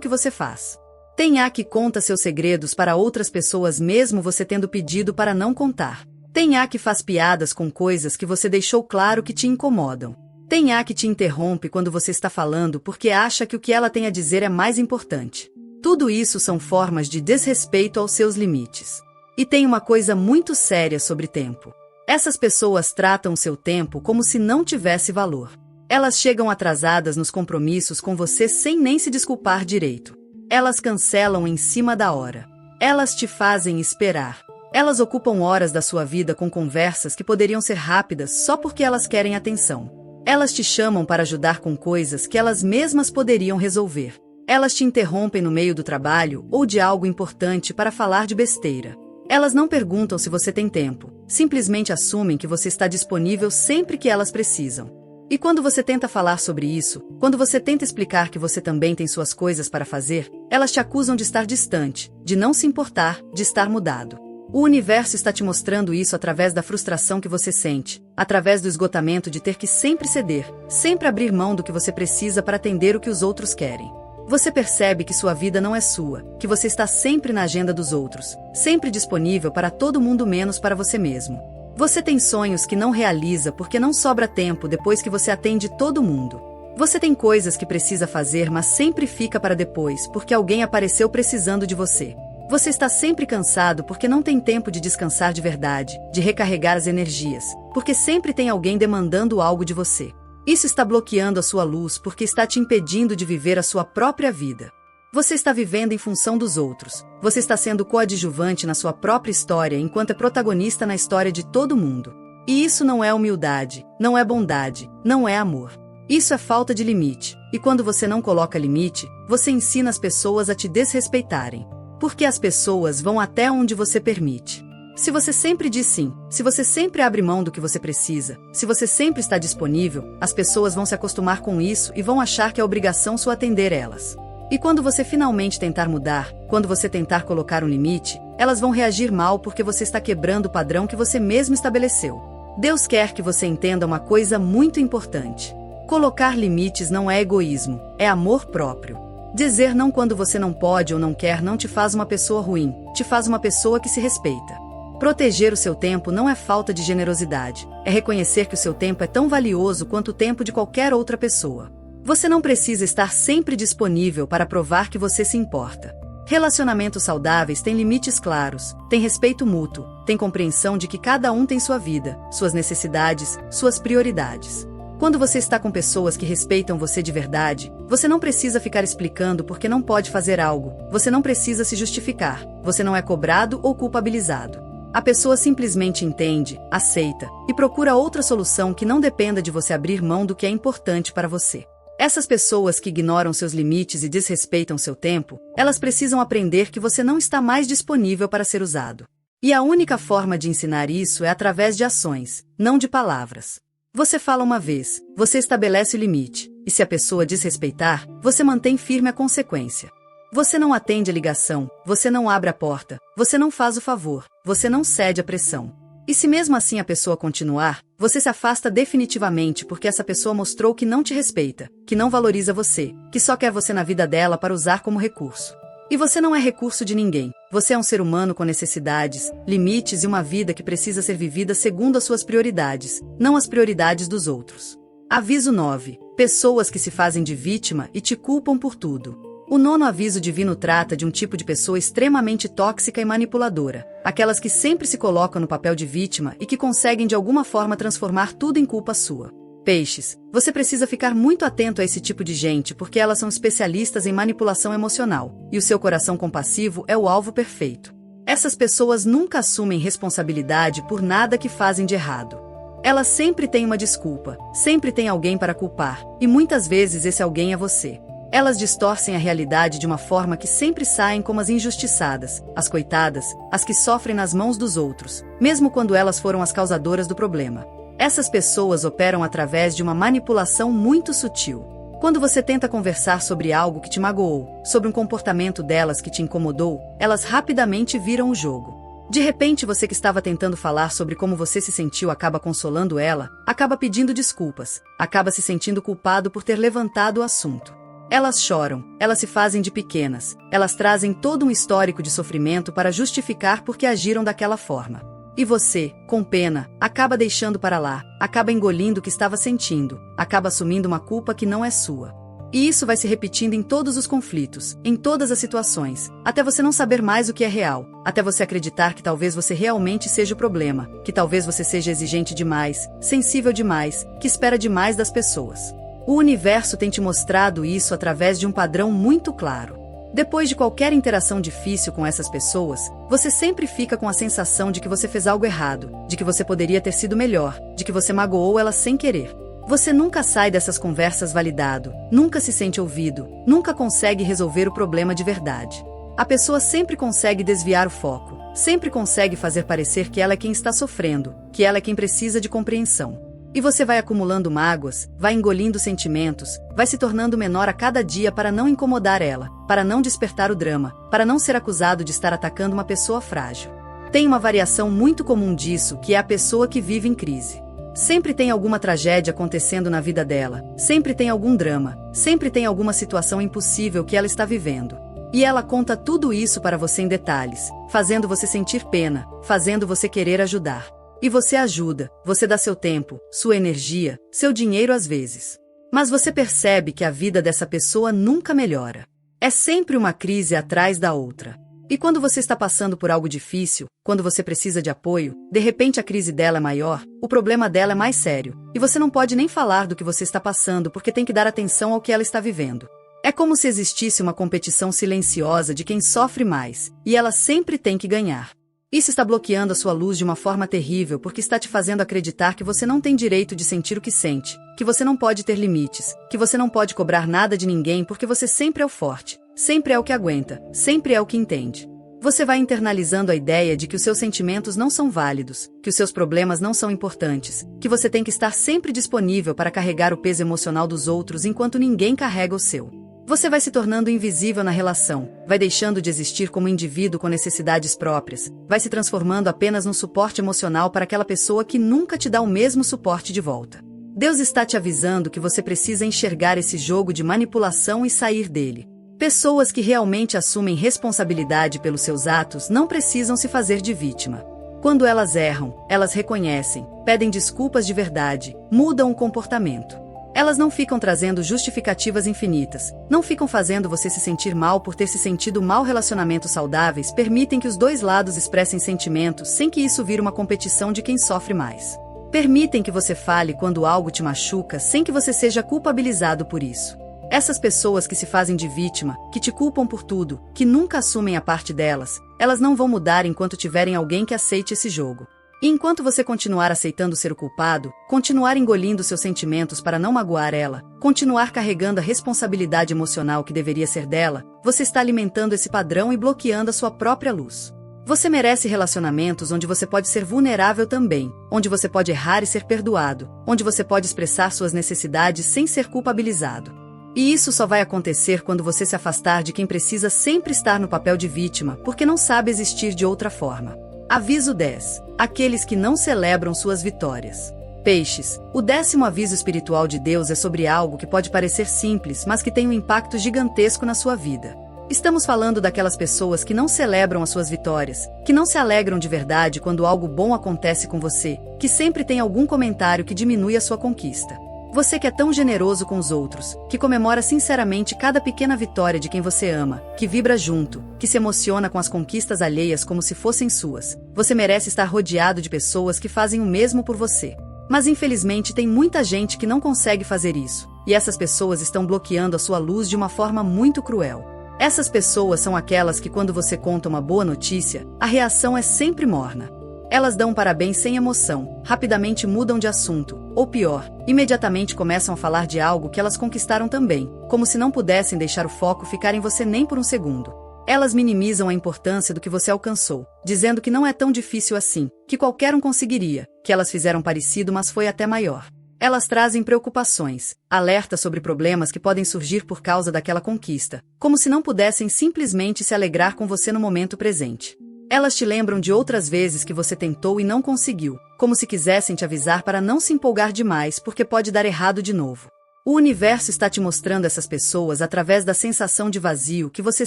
que você faz. Tem A que conta seus segredos para outras pessoas mesmo você tendo pedido para não contar. Tem A que faz piadas com coisas que você deixou claro que te incomodam. Tem A que te interrompe quando você está falando porque acha que o que ela tem a dizer é mais importante. Tudo isso são formas de desrespeito aos seus limites. E tem uma coisa muito séria sobre tempo. Essas pessoas tratam seu tempo como se não tivesse valor. Elas chegam atrasadas nos compromissos com você sem nem se desculpar direito. Elas cancelam em cima da hora. Elas te fazem esperar. Elas ocupam horas da sua vida com conversas que poderiam ser rápidas só porque elas querem atenção. Elas te chamam para ajudar com coisas que elas mesmas poderiam resolver. Elas te interrompem no meio do trabalho ou de algo importante para falar de besteira. Elas não perguntam se você tem tempo, simplesmente assumem que você está disponível sempre que elas precisam. E quando você tenta falar sobre isso, quando você tenta explicar que você também tem suas coisas para fazer, elas te acusam de estar distante, de não se importar, de estar mudado. O universo está te mostrando isso através da frustração que você sente, através do esgotamento de ter que sempre ceder, sempre abrir mão do que você precisa para atender o que os outros querem. Você percebe que sua vida não é sua, que você está sempre na agenda dos outros, sempre disponível para todo mundo menos para você mesmo. Você tem sonhos que não realiza porque não sobra tempo depois que você atende todo mundo. Você tem coisas que precisa fazer, mas sempre fica para depois porque alguém apareceu precisando de você. Você está sempre cansado porque não tem tempo de descansar de verdade, de recarregar as energias, porque sempre tem alguém demandando algo de você. Isso está bloqueando a sua luz porque está te impedindo de viver a sua própria vida. Você está vivendo em função dos outros. Você está sendo coadjuvante na sua própria história enquanto é protagonista na história de todo mundo. E isso não é humildade, não é bondade, não é amor. Isso é falta de limite. E quando você não coloca limite, você ensina as pessoas a te desrespeitarem. Porque as pessoas vão até onde você permite. Se você sempre diz sim, se você sempre abre mão do que você precisa, se você sempre está disponível, as pessoas vão se acostumar com isso e vão achar que é obrigação sua atender elas. E quando você finalmente tentar mudar, quando você tentar colocar um limite, elas vão reagir mal porque você está quebrando o padrão que você mesmo estabeleceu. Deus quer que você entenda uma coisa muito importante. Colocar limites não é egoísmo, é amor próprio. Dizer não quando você não pode ou não quer não te faz uma pessoa ruim, te faz uma pessoa que se respeita. Proteger o seu tempo não é falta de generosidade, é reconhecer que o seu tempo é tão valioso quanto o tempo de qualquer outra pessoa. Você não precisa estar sempre disponível para provar que você se importa. Relacionamentos saudáveis têm limites claros, têm respeito mútuo, têm compreensão de que cada um tem sua vida, suas necessidades, suas prioridades. Quando você está com pessoas que respeitam você de verdade, você não precisa ficar explicando por que não pode fazer algo, você não precisa se justificar, você não é cobrado ou culpabilizado. A pessoa simplesmente entende, aceita e procura outra solução que não dependa de você abrir mão do que é importante para você. Essas pessoas que ignoram seus limites e desrespeitam seu tempo, elas precisam aprender que você não está mais disponível para ser usado. E a única forma de ensinar isso é através de ações, não de palavras. Você fala uma vez, você estabelece o limite, e se a pessoa desrespeitar, você mantém firme a consequência. Você não atende a ligação, você não abre a porta, você não faz o favor, você não cede à pressão. E se mesmo assim a pessoa continuar, você se afasta definitivamente porque essa pessoa mostrou que não te respeita, que não valoriza você, que só quer você na vida dela para usar como recurso. E você não é recurso de ninguém, você é um ser humano com necessidades, limites e uma vida que precisa ser vivida segundo as suas prioridades, não as prioridades dos outros. Aviso 9. Pessoas que se fazem de vítima e te culpam por tudo. O 9º aviso divino trata de um tipo de pessoa extremamente tóxica e manipuladora, aquelas que sempre se colocam no papel de vítima e que conseguem de alguma forma transformar tudo em culpa sua. Peixes, você precisa ficar muito atento a esse tipo de gente porque elas são especialistas em manipulação emocional, e o seu coração compassivo é o alvo perfeito. Essas pessoas nunca assumem responsabilidade por nada que fazem de errado. Elas sempre têm uma desculpa, sempre tem alguém para culpar, e muitas vezes esse alguém é você. Elas distorcem a realidade de uma forma que sempre saem como as injustiçadas, as coitadas, as que sofrem nas mãos dos outros, mesmo quando elas foram as causadoras do problema. Essas pessoas operam através de uma manipulação muito sutil. Quando você tenta conversar sobre algo que te magoou, sobre um comportamento delas que te incomodou, elas rapidamente viram o jogo. De repente, você que estava tentando falar sobre como você se sentiu acaba consolando ela, acaba pedindo desculpas, acaba se sentindo culpado por ter levantado o assunto. Elas choram, elas se fazem de pequenas, elas trazem todo um histórico de sofrimento para justificar por que agiram daquela forma. E você, com pena, acaba deixando para lá, acaba engolindo o que estava sentindo, acaba assumindo uma culpa que não é sua. E isso vai se repetindo em todos os conflitos, em todas as situações, até você não saber mais o que é real, até você acreditar que talvez você realmente seja o problema, que talvez você seja exigente demais, sensível demais, que espera demais das pessoas. O universo tem te mostrado isso através de um padrão muito claro. Depois de qualquer interação difícil com essas pessoas, você sempre fica com a sensação de que você fez algo errado, de que você poderia ter sido melhor, de que você magoou elas sem querer. Você nunca sai dessas conversas validado, nunca se sente ouvido, nunca consegue resolver o problema de verdade. A pessoa sempre consegue desviar o foco, sempre consegue fazer parecer que ela é quem está sofrendo, que ela é quem precisa de compreensão. E você vai acumulando mágoas, vai engolindo sentimentos, vai se tornando menor a cada dia para não incomodar ela, para não despertar o drama, para não ser acusado de estar atacando uma pessoa frágil. Tem uma variação muito comum disso, que é a pessoa que vive em crise. Sempre tem alguma tragédia acontecendo na vida dela, sempre tem algum drama, sempre tem alguma situação impossível que ela está vivendo. E ela conta tudo isso para você em detalhes, fazendo você sentir pena, fazendo você querer ajudar. E você ajuda, você dá seu tempo, sua energia, seu dinheiro às vezes. Mas você percebe que a vida dessa pessoa nunca melhora. É sempre uma crise atrás da outra. E quando você está passando por algo difícil, quando você precisa de apoio, de repente a crise dela é maior, o problema dela é mais sério, e você não pode nem falar do que você está passando porque tem que dar atenção ao que ela está vivendo. É como se existisse uma competição silenciosa de quem sofre mais, e ela sempre tem que ganhar. Isso está bloqueando a sua luz de uma forma terrível porque está te fazendo acreditar que você não tem direito de sentir o que sente, que você não pode ter limites, que você não pode cobrar nada de ninguém porque você sempre é o forte, sempre é o que aguenta, sempre é o que entende. Você vai internalizando a ideia de que os seus sentimentos não são válidos, que os seus problemas não são importantes, que você tem que estar sempre disponível para carregar o peso emocional dos outros enquanto ninguém carrega o seu. Você vai se tornando invisível na relação, vai deixando de existir como indivíduo com necessidades próprias, vai se transformando apenas num suporte emocional para aquela pessoa que nunca te dá o mesmo suporte de volta. Deus está te avisando que você precisa enxergar esse jogo de manipulação e sair dele. Pessoas que realmente assumem responsabilidade pelos seus atos não precisam se fazer de vítima. Quando elas erram, elas reconhecem, pedem desculpas de verdade, mudam o comportamento. Elas não ficam trazendo justificativas infinitas, não ficam fazendo você se sentir mal por ter se sentido mal. Relacionamentos saudáveis permitem que os dois lados expressem sentimentos sem que isso vire uma competição de quem sofre mais. Permitem que você fale quando algo te machuca sem que você seja culpabilizado por isso. Essas pessoas que se fazem de vítima, que te culpam por tudo, que nunca assumem a parte delas, elas não vão mudar enquanto tiverem alguém que aceite esse jogo. E enquanto você continuar aceitando ser o culpado, continuar engolindo seus sentimentos para não magoar ela, continuar carregando a responsabilidade emocional que deveria ser dela, você está alimentando esse padrão e bloqueando a sua própria luz. Você merece relacionamentos onde você pode ser vulnerável também, onde você pode errar e ser perdoado, onde você pode expressar suas necessidades sem ser culpabilizado. E isso só vai acontecer quando você se afastar de quem precisa sempre estar no papel de vítima, porque não sabe existir de outra forma. Aviso 10. Aqueles que não celebram suas vitórias. Peixes. O 10º aviso espiritual de Deus é sobre algo que pode parecer simples, mas que tem um impacto gigantesco na sua vida. Estamos falando daquelas pessoas que não celebram as suas vitórias, que não se alegram de verdade quando algo bom acontece com você, que sempre tem algum comentário que diminui a sua conquista. Você que é tão generoso com os outros, que comemora sinceramente cada pequena vitória de quem você ama, que vibra junto, que se emociona com as conquistas alheias como se fossem suas. Você merece estar rodeado de pessoas que fazem o mesmo por você. Mas infelizmente tem muita gente que não consegue fazer isso, e essas pessoas estão bloqueando a sua luz de uma forma muito cruel. Essas pessoas são aquelas que quando você conta uma boa notícia, a reação é sempre morna. Elas dão parabéns sem emoção, rapidamente mudam de assunto, ou pior, imediatamente começam a falar de algo que elas conquistaram também, como se não pudessem deixar o foco ficar em você nem por um segundo. Elas minimizam a importância do que você alcançou, dizendo que não é tão difícil assim, que qualquer um conseguiria, que elas fizeram parecido mas foi até maior. Elas trazem preocupações, alerta sobre problemas que podem surgir por causa daquela conquista, como se não pudessem simplesmente se alegrar com você no momento presente. Elas te lembram de outras vezes que você tentou e não conseguiu, como se quisessem te avisar para não se empolgar demais porque pode dar errado de novo. O universo está te mostrando essas pessoas através da sensação de vazio que você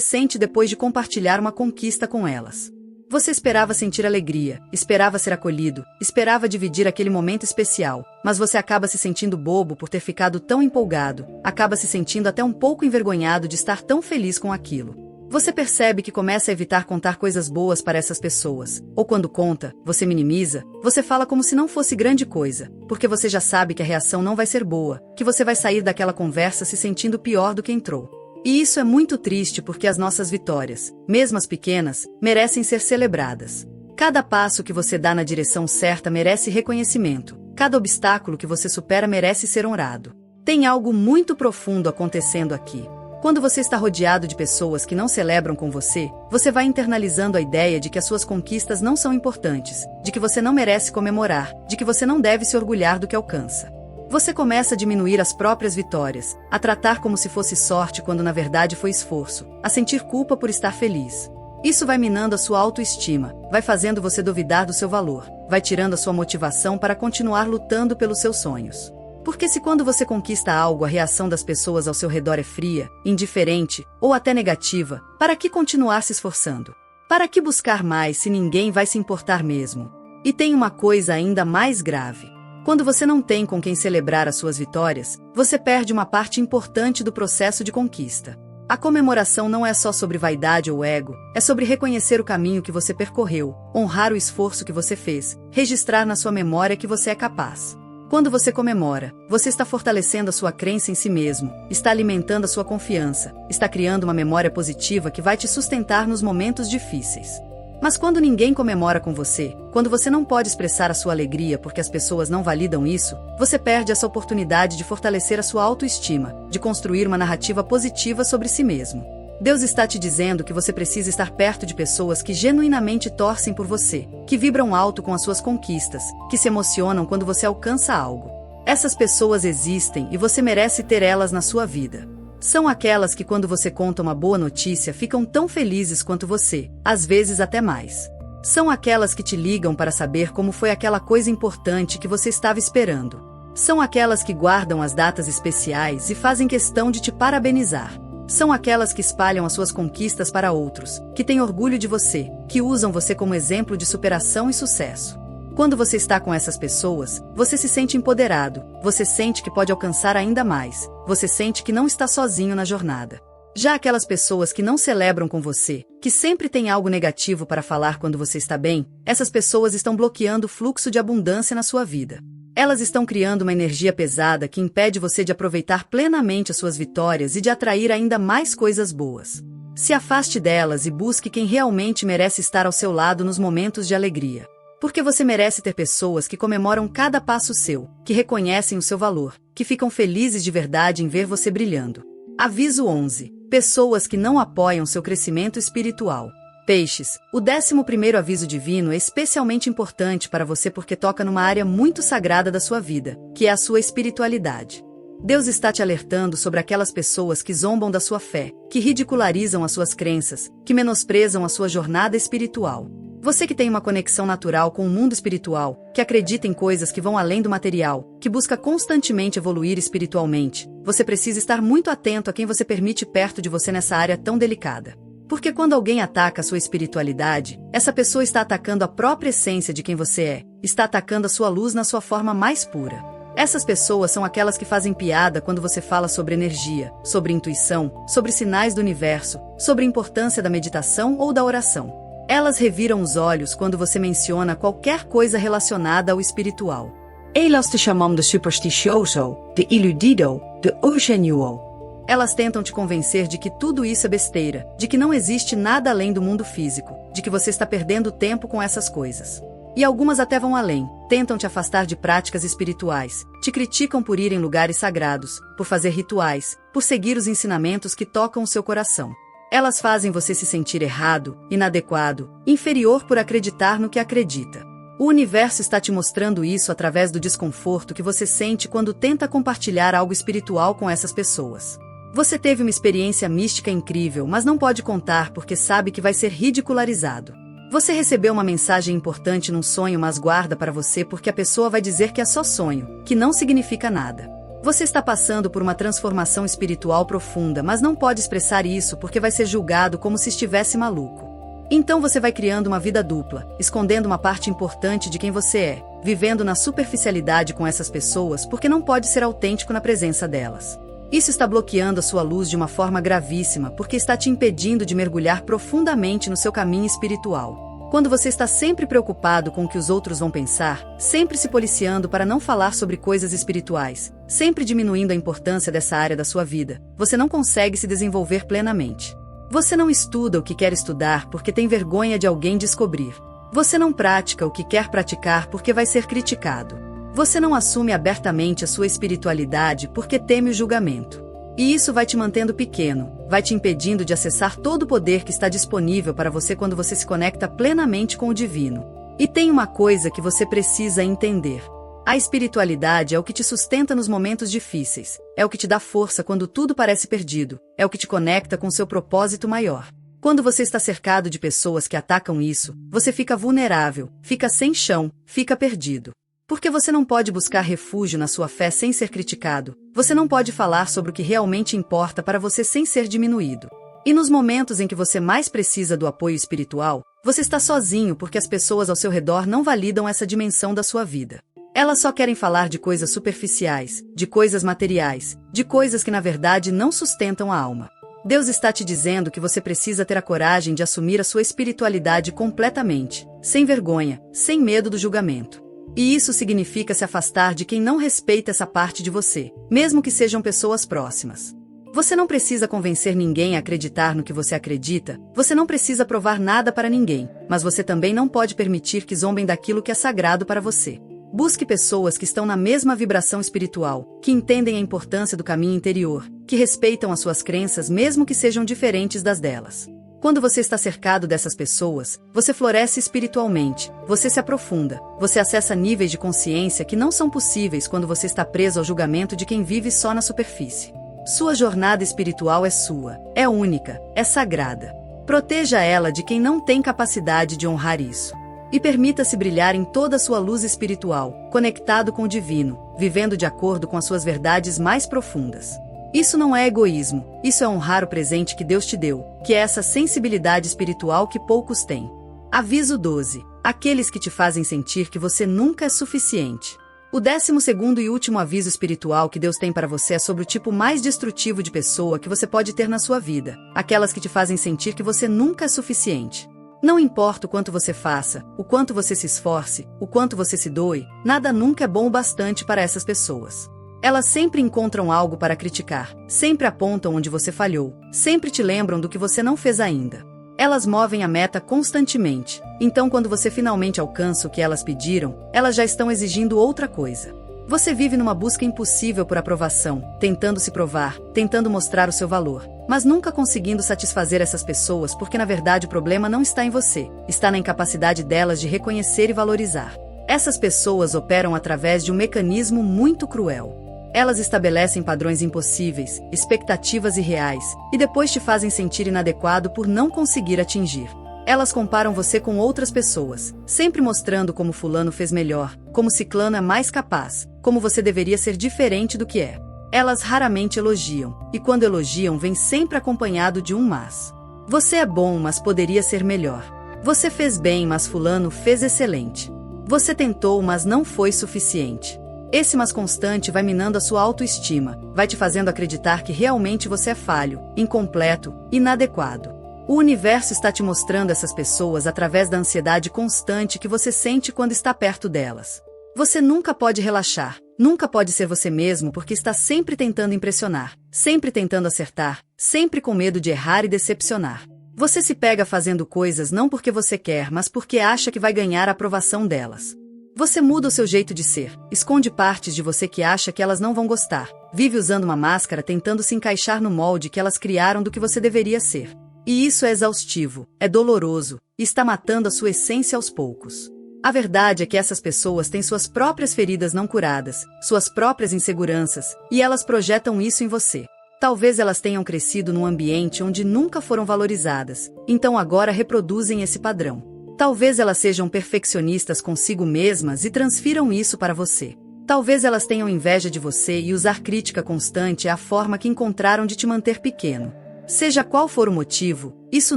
sente depois de compartilhar uma conquista com elas. Você esperava sentir alegria, esperava ser acolhido, esperava dividir aquele momento especial, mas você acaba se sentindo bobo por ter ficado tão empolgado, acaba se sentindo até um pouco envergonhado de estar tão feliz com aquilo. Você percebe que começa a evitar contar coisas boas para essas pessoas, ou quando conta, você minimiza, você fala como se não fosse grande coisa, porque você já sabe que a reação não vai ser boa, que você vai sair daquela conversa se sentindo pior do que entrou. E isso é muito triste porque as nossas vitórias, mesmo as pequenas, merecem ser celebradas. Cada passo que você dá na direção certa merece reconhecimento. Cada obstáculo que você supera merece ser honrado. Tem algo muito profundo acontecendo aqui. Quando você está rodeado de pessoas que não celebram com você, você vai internalizando a ideia de que as suas conquistas não são importantes, de que você não merece comemorar, de que você não deve se orgulhar do que alcança. Você começa a diminuir as próprias vitórias, a tratar como se fosse sorte quando na verdade foi esforço, a sentir culpa por estar feliz. Isso vai minando a sua autoestima, vai fazendo você duvidar do seu valor, vai tirando a sua motivação para continuar lutando pelos seus sonhos. Porque se quando você conquista algo a reação das pessoas ao seu redor é fria, indiferente ou até negativa, para que continuar se esforçando? Para que buscar mais se ninguém vai se importar mesmo? E tem uma coisa ainda mais grave. Quando você não tem com quem celebrar as suas vitórias, você perde uma parte importante do processo de conquista. A comemoração não é só sobre vaidade ou ego, é sobre reconhecer o caminho que você percorreu, honrar o esforço que você fez, registrar na sua memória que você é capaz. Quando você comemora, você está fortalecendo a sua crença em si mesmo, está alimentando a sua confiança, está criando uma memória positiva que vai te sustentar nos momentos difíceis. Mas quando ninguém comemora com você, quando você não pode expressar a sua alegria porque as pessoas não validam isso, você perde essa oportunidade de fortalecer a sua autoestima, de construir uma narrativa positiva sobre si mesmo. Deus está te dizendo que você precisa estar perto de pessoas que genuinamente torcem por você, que vibram alto com as suas conquistas, que se emocionam quando você alcança algo. Essas pessoas existem e você merece ter elas na sua vida. São aquelas que quando você conta uma boa notícia ficam tão felizes quanto você, às vezes até mais. São aquelas que te ligam para saber como foi aquela coisa importante que você estava esperando. São aquelas que guardam as datas especiais e fazem questão de te parabenizar. São aquelas que espalham as suas conquistas para outros, que têm orgulho de você, que usam você como exemplo de superação e sucesso. Quando você está com essas pessoas, você se sente empoderado, você sente que pode alcançar ainda mais, você sente que não está sozinho na jornada. Já aquelas pessoas que não celebram com você, que sempre têm algo negativo para falar quando você está bem, essas pessoas estão bloqueando o fluxo de abundância na sua vida. Elas estão criando uma energia pesada que impede você de aproveitar plenamente as suas vitórias e de atrair ainda mais coisas boas. Se afaste delas e busque quem realmente merece estar ao seu lado nos momentos de alegria. Porque você merece ter pessoas que comemoram cada passo seu, que reconhecem o seu valor, que ficam felizes de verdade em ver você brilhando. Aviso 11. Pessoas que não apoiam seu crescimento espiritual. Peixes, o 11º aviso divino é especialmente importante para você porque toca numa área muito sagrada da sua vida, que é a sua espiritualidade. Deus está te alertando sobre aquelas pessoas que zombam da sua fé, que ridicularizam as suas crenças, que menosprezam a sua jornada espiritual. Você que tem uma conexão natural com o mundo espiritual, que acredita em coisas que vão além do material, que busca constantemente evoluir espiritualmente, você precisa estar muito atento a quem você permite perto de você nessa área tão delicada. Porque quando alguém ataca a sua espiritualidade, essa pessoa está atacando a própria essência de quem você é, está atacando a sua luz na sua forma mais pura. Essas pessoas são aquelas que fazem piada quando você fala sobre energia, sobre intuição, sobre sinais do universo, sobre a importância da meditação ou da oração. Elas reviram os olhos quando você menciona qualquer coisa relacionada ao espiritual. Elas te chamam de supersticioso, de iludido, de ingenuo. Elas tentam te convencer de que tudo isso é besteira, de que não existe nada além do mundo físico, de que você está perdendo tempo com essas coisas. E algumas até vão além, tentam te afastar de práticas espirituais, te criticam por ir em lugares sagrados, por fazer rituais, por seguir os ensinamentos que tocam o seu coração. Elas fazem você se sentir errado, inadequado, inferior por acreditar no que acredita. O universo está te mostrando isso através do desconforto que você sente quando tenta compartilhar algo espiritual com essas pessoas. Você teve uma experiência mística incrível, mas não pode contar porque sabe que vai ser ridicularizado. Você recebeu uma mensagem importante num sonho, mas guarda para você porque a pessoa vai dizer que é só sonho, que não significa nada. Você está passando por uma transformação espiritual profunda, mas não pode expressar isso porque vai ser julgado como se estivesse maluco. Então você vai criando uma vida dupla, escondendo uma parte importante de quem você é, vivendo na superficialidade com essas pessoas porque não pode ser autêntico na presença delas. Isso está bloqueando a sua luz de uma forma gravíssima porque está te impedindo de mergulhar profundamente no seu caminho espiritual. Quando você está sempre preocupado com o que os outros vão pensar, sempre se policiando para não falar sobre coisas espirituais, sempre diminuindo a importância dessa área da sua vida, você não consegue se desenvolver plenamente. Você não estuda o que quer estudar porque tem vergonha de alguém descobrir. Você não pratica o que quer praticar porque vai ser criticado. Você não assume abertamente a sua espiritualidade porque teme o julgamento. E isso vai te mantendo pequeno, vai te impedindo de acessar todo o poder que está disponível para você quando você se conecta plenamente com o divino. E tem uma coisa que você precisa entender. A espiritualidade é o que te sustenta nos momentos difíceis, é o que te dá força quando tudo parece perdido, é o que te conecta com seu propósito maior. Quando você está cercado de pessoas que atacam isso, você fica vulnerável, fica sem chão, fica perdido. Porque você não pode buscar refúgio na sua fé sem ser criticado, você não pode falar sobre o que realmente importa para você sem ser diminuído. E nos momentos em que você mais precisa do apoio espiritual, você está sozinho porque as pessoas ao seu redor não validam essa dimensão da sua vida. Elas só querem falar de coisas superficiais, de coisas materiais, de coisas que na verdade não sustentam a alma. Deus está te dizendo que você precisa ter a coragem de assumir a sua espiritualidade completamente, sem vergonha, sem medo do julgamento. E isso significa se afastar de quem não respeita essa parte de você, mesmo que sejam pessoas próximas. Você não precisa convencer ninguém a acreditar no que você acredita, você não precisa provar nada para ninguém, mas você também não pode permitir que zombem daquilo que é sagrado para você. Busque pessoas que estão na mesma vibração espiritual, que entendem a importância do caminho interior, que respeitam as suas crenças mesmo que sejam diferentes das delas. Quando você está cercado dessas pessoas, você floresce espiritualmente, você se aprofunda, você acessa níveis de consciência que não são possíveis quando você está preso ao julgamento de quem vive só na superfície. Sua jornada espiritual é sua, é única, é sagrada. Proteja ela de quem não tem capacidade de honrar isso. E permita-se brilhar em toda a sua luz espiritual, conectado com o divino, vivendo de acordo com as suas verdades mais profundas. Isso não é egoísmo, isso é honrar o presente que Deus te deu, que é essa sensibilidade espiritual que poucos têm. Aviso 12. Aqueles que te fazem sentir que você nunca é suficiente. O 12º e último aviso espiritual que Deus tem para você é sobre o tipo mais destrutivo de pessoa que você pode ter na sua vida, aquelas que te fazem sentir que você nunca é suficiente. Não importa o quanto você faça, o quanto você se esforce, o quanto você se doe, nada nunca é bom o bastante para essas pessoas. Elas sempre encontram algo para criticar, sempre apontam onde você falhou, sempre te lembram do que você não fez ainda. Elas movem a meta constantemente, então quando você finalmente alcança o que elas pediram, elas já estão exigindo outra coisa. Você vive numa busca impossível por aprovação, tentando se provar, tentando mostrar o seu valor, mas nunca conseguindo satisfazer essas pessoas porque na verdade o problema não está em você, está na incapacidade delas de reconhecer e valorizar. Essas pessoas operam através de um mecanismo muito cruel. Elas estabelecem padrões impossíveis, expectativas irreais, e depois te fazem sentir inadequado por não conseguir atingir. Elas comparam você com outras pessoas, sempre mostrando como fulano fez melhor, como ciclano é mais capaz, como você deveria ser diferente do que é. Elas raramente elogiam, e quando elogiam vem sempre acompanhado de um mas. Você é bom, mas poderia ser melhor. Você fez bem, mas fulano fez excelente. Você tentou, mas não foi suficiente. Esse mas constante vai minando a sua autoestima, vai te fazendo acreditar que realmente você é falho, incompleto, inadequado. O universo está te mostrando essas pessoas através da ansiedade constante que você sente quando está perto delas. Você nunca pode relaxar, nunca pode ser você mesmo porque está sempre tentando impressionar, sempre tentando acertar, sempre com medo de errar e decepcionar. Você se pega fazendo coisas não porque você quer, mas porque acha que vai ganhar a aprovação delas. Você muda o seu jeito de ser, esconde partes de você que acha que elas não vão gostar, vive usando uma máscara tentando se encaixar no molde que elas criaram do que você deveria ser. E isso é exaustivo, é doloroso, e está matando a sua essência aos poucos. A verdade é que essas pessoas têm suas próprias feridas não curadas, suas próprias inseguranças, e elas projetam isso em você. Talvez elas tenham crescido num ambiente onde nunca foram valorizadas, então agora reproduzem esse padrão. Talvez elas sejam perfeccionistas consigo mesmas e transfiram isso para você. Talvez elas tenham inveja de você e usar crítica constante é a forma que encontraram de te manter pequeno. Seja qual for o motivo, isso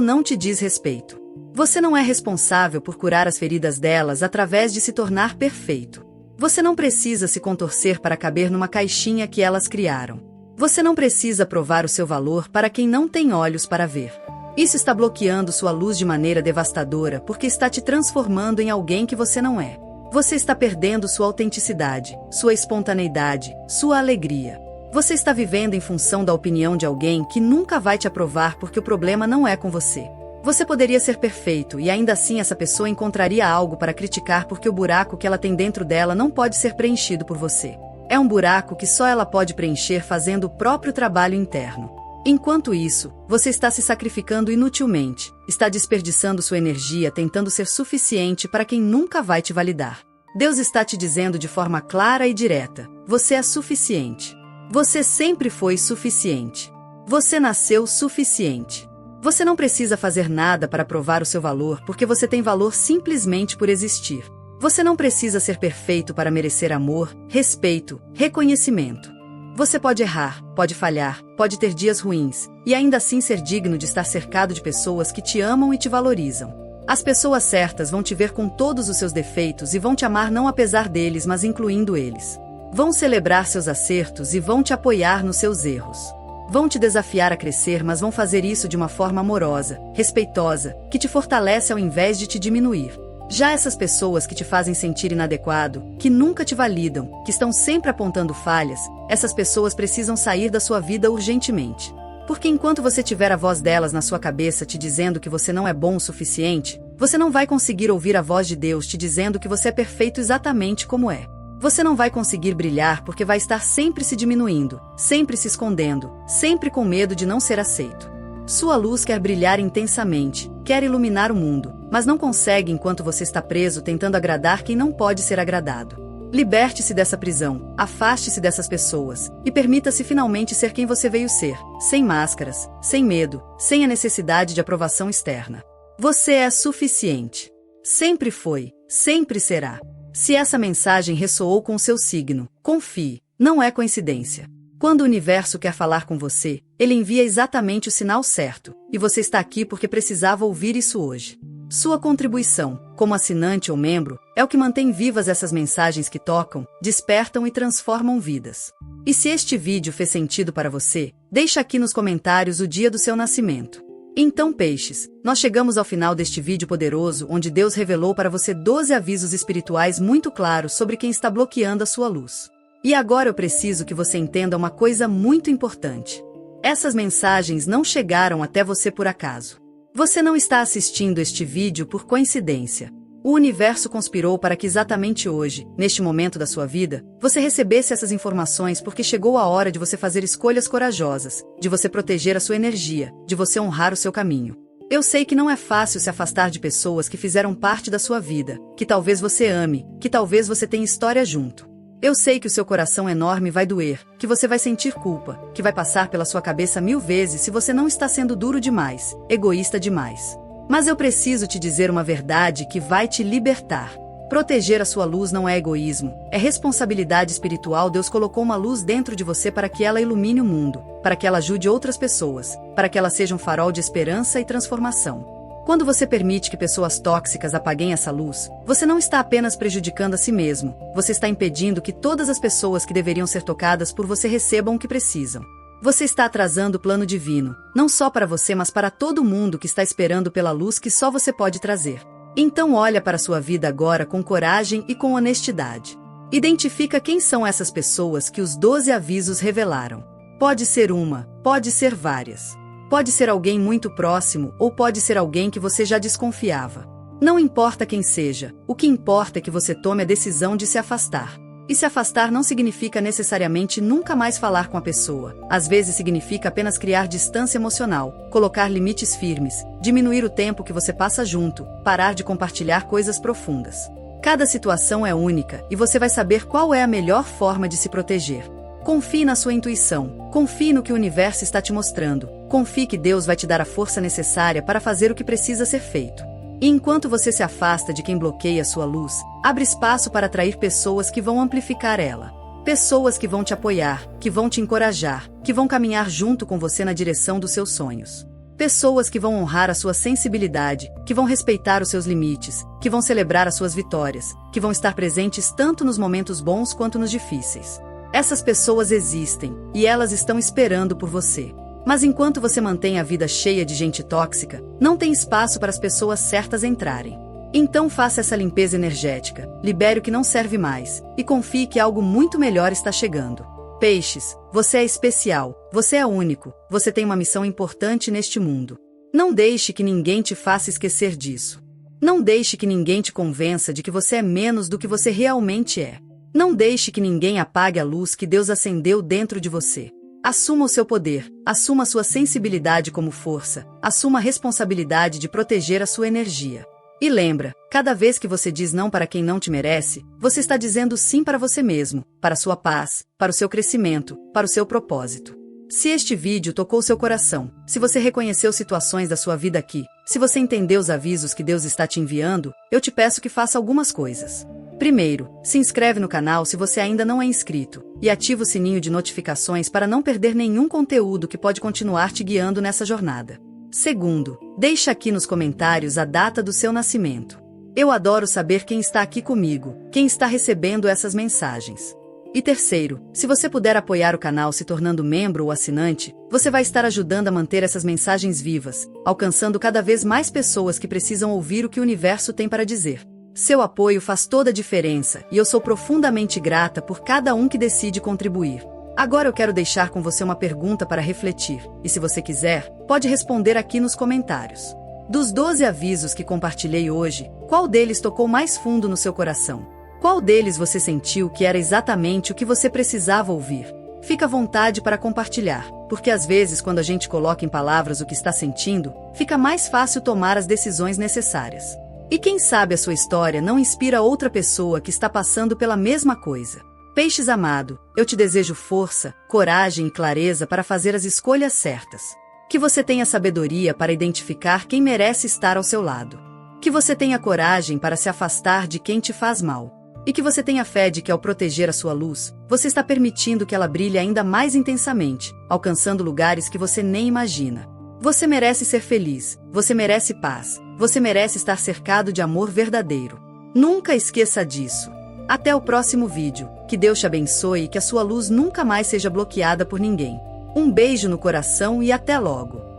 não te diz respeito. Você não é responsável por curar as feridas delas através de se tornar perfeito. Você não precisa se contorcer para caber numa caixinha que elas criaram. Você não precisa provar o seu valor para quem não tem olhos para ver. Isso está bloqueando sua luz de maneira devastadora porque está te transformando em alguém que você não é. Você está perdendo sua autenticidade, sua espontaneidade, sua alegria. Você está vivendo em função da opinião de alguém que nunca vai te aprovar porque o problema não é com você. Você poderia ser perfeito e ainda assim essa pessoa encontraria algo para criticar porque o buraco que ela tem dentro dela não pode ser preenchido por você. É um buraco que só ela pode preencher fazendo o próprio trabalho interno. Enquanto isso, você está se sacrificando inutilmente, está desperdiçando sua energia tentando ser suficiente para quem nunca vai te validar. Deus está te dizendo de forma clara e direta: você é suficiente. Você sempre foi suficiente. Você nasceu suficiente. Você não precisa fazer nada para provar o seu valor porque você tem valor simplesmente por existir. Você não precisa ser perfeito para merecer amor, respeito, reconhecimento. Você pode errar, pode falhar, pode ter dias ruins, e ainda assim ser digno de estar cercado de pessoas que te amam e te valorizam. As pessoas certas vão te ver com todos os seus defeitos e vão te amar não apesar deles, mas incluindo eles. Vão celebrar seus acertos e vão te apoiar nos seus erros. Vão te desafiar a crescer, mas vão fazer isso de uma forma amorosa, respeitosa, que te fortalece ao invés de te diminuir. Já essas pessoas que te fazem sentir inadequado, que nunca te validam, que estão sempre apontando falhas, essas pessoas precisam sair da sua vida urgentemente. Porque enquanto você tiver a voz delas na sua cabeça te dizendo que você não é bom o suficiente, você não vai conseguir ouvir a voz de Deus te dizendo que você é perfeito exatamente como é. Você não vai conseguir brilhar porque vai estar sempre se diminuindo, sempre se escondendo, sempre com medo de não ser aceito. Sua luz quer brilhar intensamente, quer iluminar o mundo, mas não consegue enquanto você está preso tentando agradar quem não pode ser agradado. Liberte-se dessa prisão, afaste-se dessas pessoas, e permita-se finalmente ser quem você veio ser, sem máscaras, sem medo, sem a necessidade de aprovação externa. Você é suficiente. Sempre foi, sempre será. Se essa mensagem ressoou com o seu signo, confie, não é coincidência. Quando o universo quer falar com você, ele envia exatamente o sinal certo, e você está aqui porque precisava ouvir isso hoje. Sua contribuição, como assinante ou membro, é o que mantém vivas essas mensagens que tocam, despertam e transformam vidas. E se este vídeo fez sentido para você, deixa aqui nos comentários o dia do seu nascimento. Então, peixes, nós chegamos ao final deste vídeo poderoso onde Deus revelou para você 12 avisos espirituais muito claros sobre quem está bloqueando a sua luz. E agora eu preciso que você entenda uma coisa muito importante. Essas mensagens não chegaram até você por acaso. Você não está assistindo este vídeo por coincidência. O universo conspirou para que exatamente hoje, neste momento da sua vida, você recebesse essas informações porque chegou a hora de você fazer escolhas corajosas, de você proteger a sua energia, de você honrar o seu caminho. Eu sei que não é fácil se afastar de pessoas que fizeram parte da sua vida, que talvez você ame, que talvez você tenha história junto. Eu sei que o seu coração enorme vai doer, que você vai sentir culpa, que vai passar pela sua cabeça 1000 vezes se você não está sendo duro demais, egoísta demais. Mas eu preciso te dizer uma verdade que vai te libertar. Proteger a sua luz não é egoísmo, é responsabilidade espiritual. Deus colocou uma luz dentro de você para que ela ilumine o mundo, para que ela ajude outras pessoas, para que ela seja um farol de esperança e transformação. Quando você permite que pessoas tóxicas apaguem essa luz, você não está apenas prejudicando a si mesmo, você está impedindo que todas as pessoas que deveriam ser tocadas por você recebam o que precisam. Você está atrasando o plano divino, não só para você mas para todo mundo que está esperando pela luz que só você pode trazer. Então olha para a sua vida agora com coragem e com honestidade. Identifica quem são essas pessoas que os 12 avisos revelaram. Pode ser uma, pode ser várias. Pode ser alguém muito próximo ou pode ser alguém que você já desconfiava. Não importa quem seja, o que importa é que você tome a decisão de se afastar. E se afastar não significa necessariamente nunca mais falar com a pessoa. Às vezes significa apenas criar distância emocional, colocar limites firmes, diminuir o tempo que você passa junto, parar de compartilhar coisas profundas. Cada situação é única e você vai saber qual é a melhor forma de se proteger. Confie na sua intuição, confie no que o universo está te mostrando, confie que Deus vai te dar a força necessária para fazer o que precisa ser feito. E enquanto você se afasta de quem bloqueia sua luz, abre espaço para atrair pessoas que vão amplificar ela. Pessoas que vão te apoiar, que vão te encorajar, que vão caminhar junto com você na direção dos seus sonhos. Pessoas que vão honrar a sua sensibilidade, que vão respeitar os seus limites, que vão celebrar as suas vitórias, que vão estar presentes tanto nos momentos bons quanto nos difíceis. Essas pessoas existem, e elas estão esperando por você. Mas enquanto você mantém a vida cheia de gente tóxica, não tem espaço para as pessoas certas entrarem. Então faça essa limpeza energética, libere o que não serve mais, e confie que algo muito melhor está chegando. Peixes, você é especial, você é único, você tem uma missão importante neste mundo. Não deixe que ninguém te faça esquecer disso. Não deixe que ninguém te convença de que você é menos do que você realmente é. Não deixe que ninguém apague a luz que Deus acendeu dentro de você. Assuma o seu poder, assuma a sua sensibilidade como força, assuma a responsabilidade de proteger a sua energia. E lembra, cada vez que você diz não para quem não te merece, você está dizendo sim para você mesmo, para a sua paz, para o seu crescimento, para o seu propósito. Se este vídeo tocou seu coração, se você reconheceu situações da sua vida aqui, se você entendeu os avisos que Deus está te enviando, eu te peço que faça algumas coisas. Primeiro, se inscreve no canal se você ainda não é inscrito, e ativa o sininho de notificações para não perder nenhum conteúdo que pode continuar te guiando nessa jornada. Segundo, deixa aqui nos comentários a data do seu nascimento. Eu adoro saber quem está aqui comigo, quem está recebendo essas mensagens. E terceiro, se você puder apoiar o canal se tornando membro ou assinante, você vai estar ajudando a manter essas mensagens vivas, alcançando cada vez mais pessoas que precisam ouvir o que o universo tem para dizer. Seu apoio faz toda a diferença e eu sou profundamente grata por cada um que decide contribuir. Agora eu quero deixar com você uma pergunta para refletir, e se você quiser, pode responder aqui nos comentários. Dos 12 avisos que compartilhei hoje, qual deles tocou mais fundo no seu coração? Qual deles você sentiu que era exatamente o que você precisava ouvir? Fica à vontade para compartilhar, porque às vezes quando a gente coloca em palavras o que está sentindo, fica mais fácil tomar as decisões necessárias. E quem sabe a sua história não inspira outra pessoa que está passando pela mesma coisa. Peixes amado, eu te desejo força, coragem e clareza para fazer as escolhas certas. Que você tenha sabedoria para identificar quem merece estar ao seu lado. Que você tenha coragem para se afastar de quem te faz mal. E que você tenha fé de que ao proteger a sua luz, você está permitindo que ela brilhe ainda mais intensamente, alcançando lugares que você nem imagina. Você merece ser feliz, você merece paz, você merece estar cercado de amor verdadeiro. Nunca esqueça disso. Até o próximo vídeo, que Deus te abençoe e que a sua luz nunca mais seja bloqueada por ninguém. Um beijo no coração e até logo!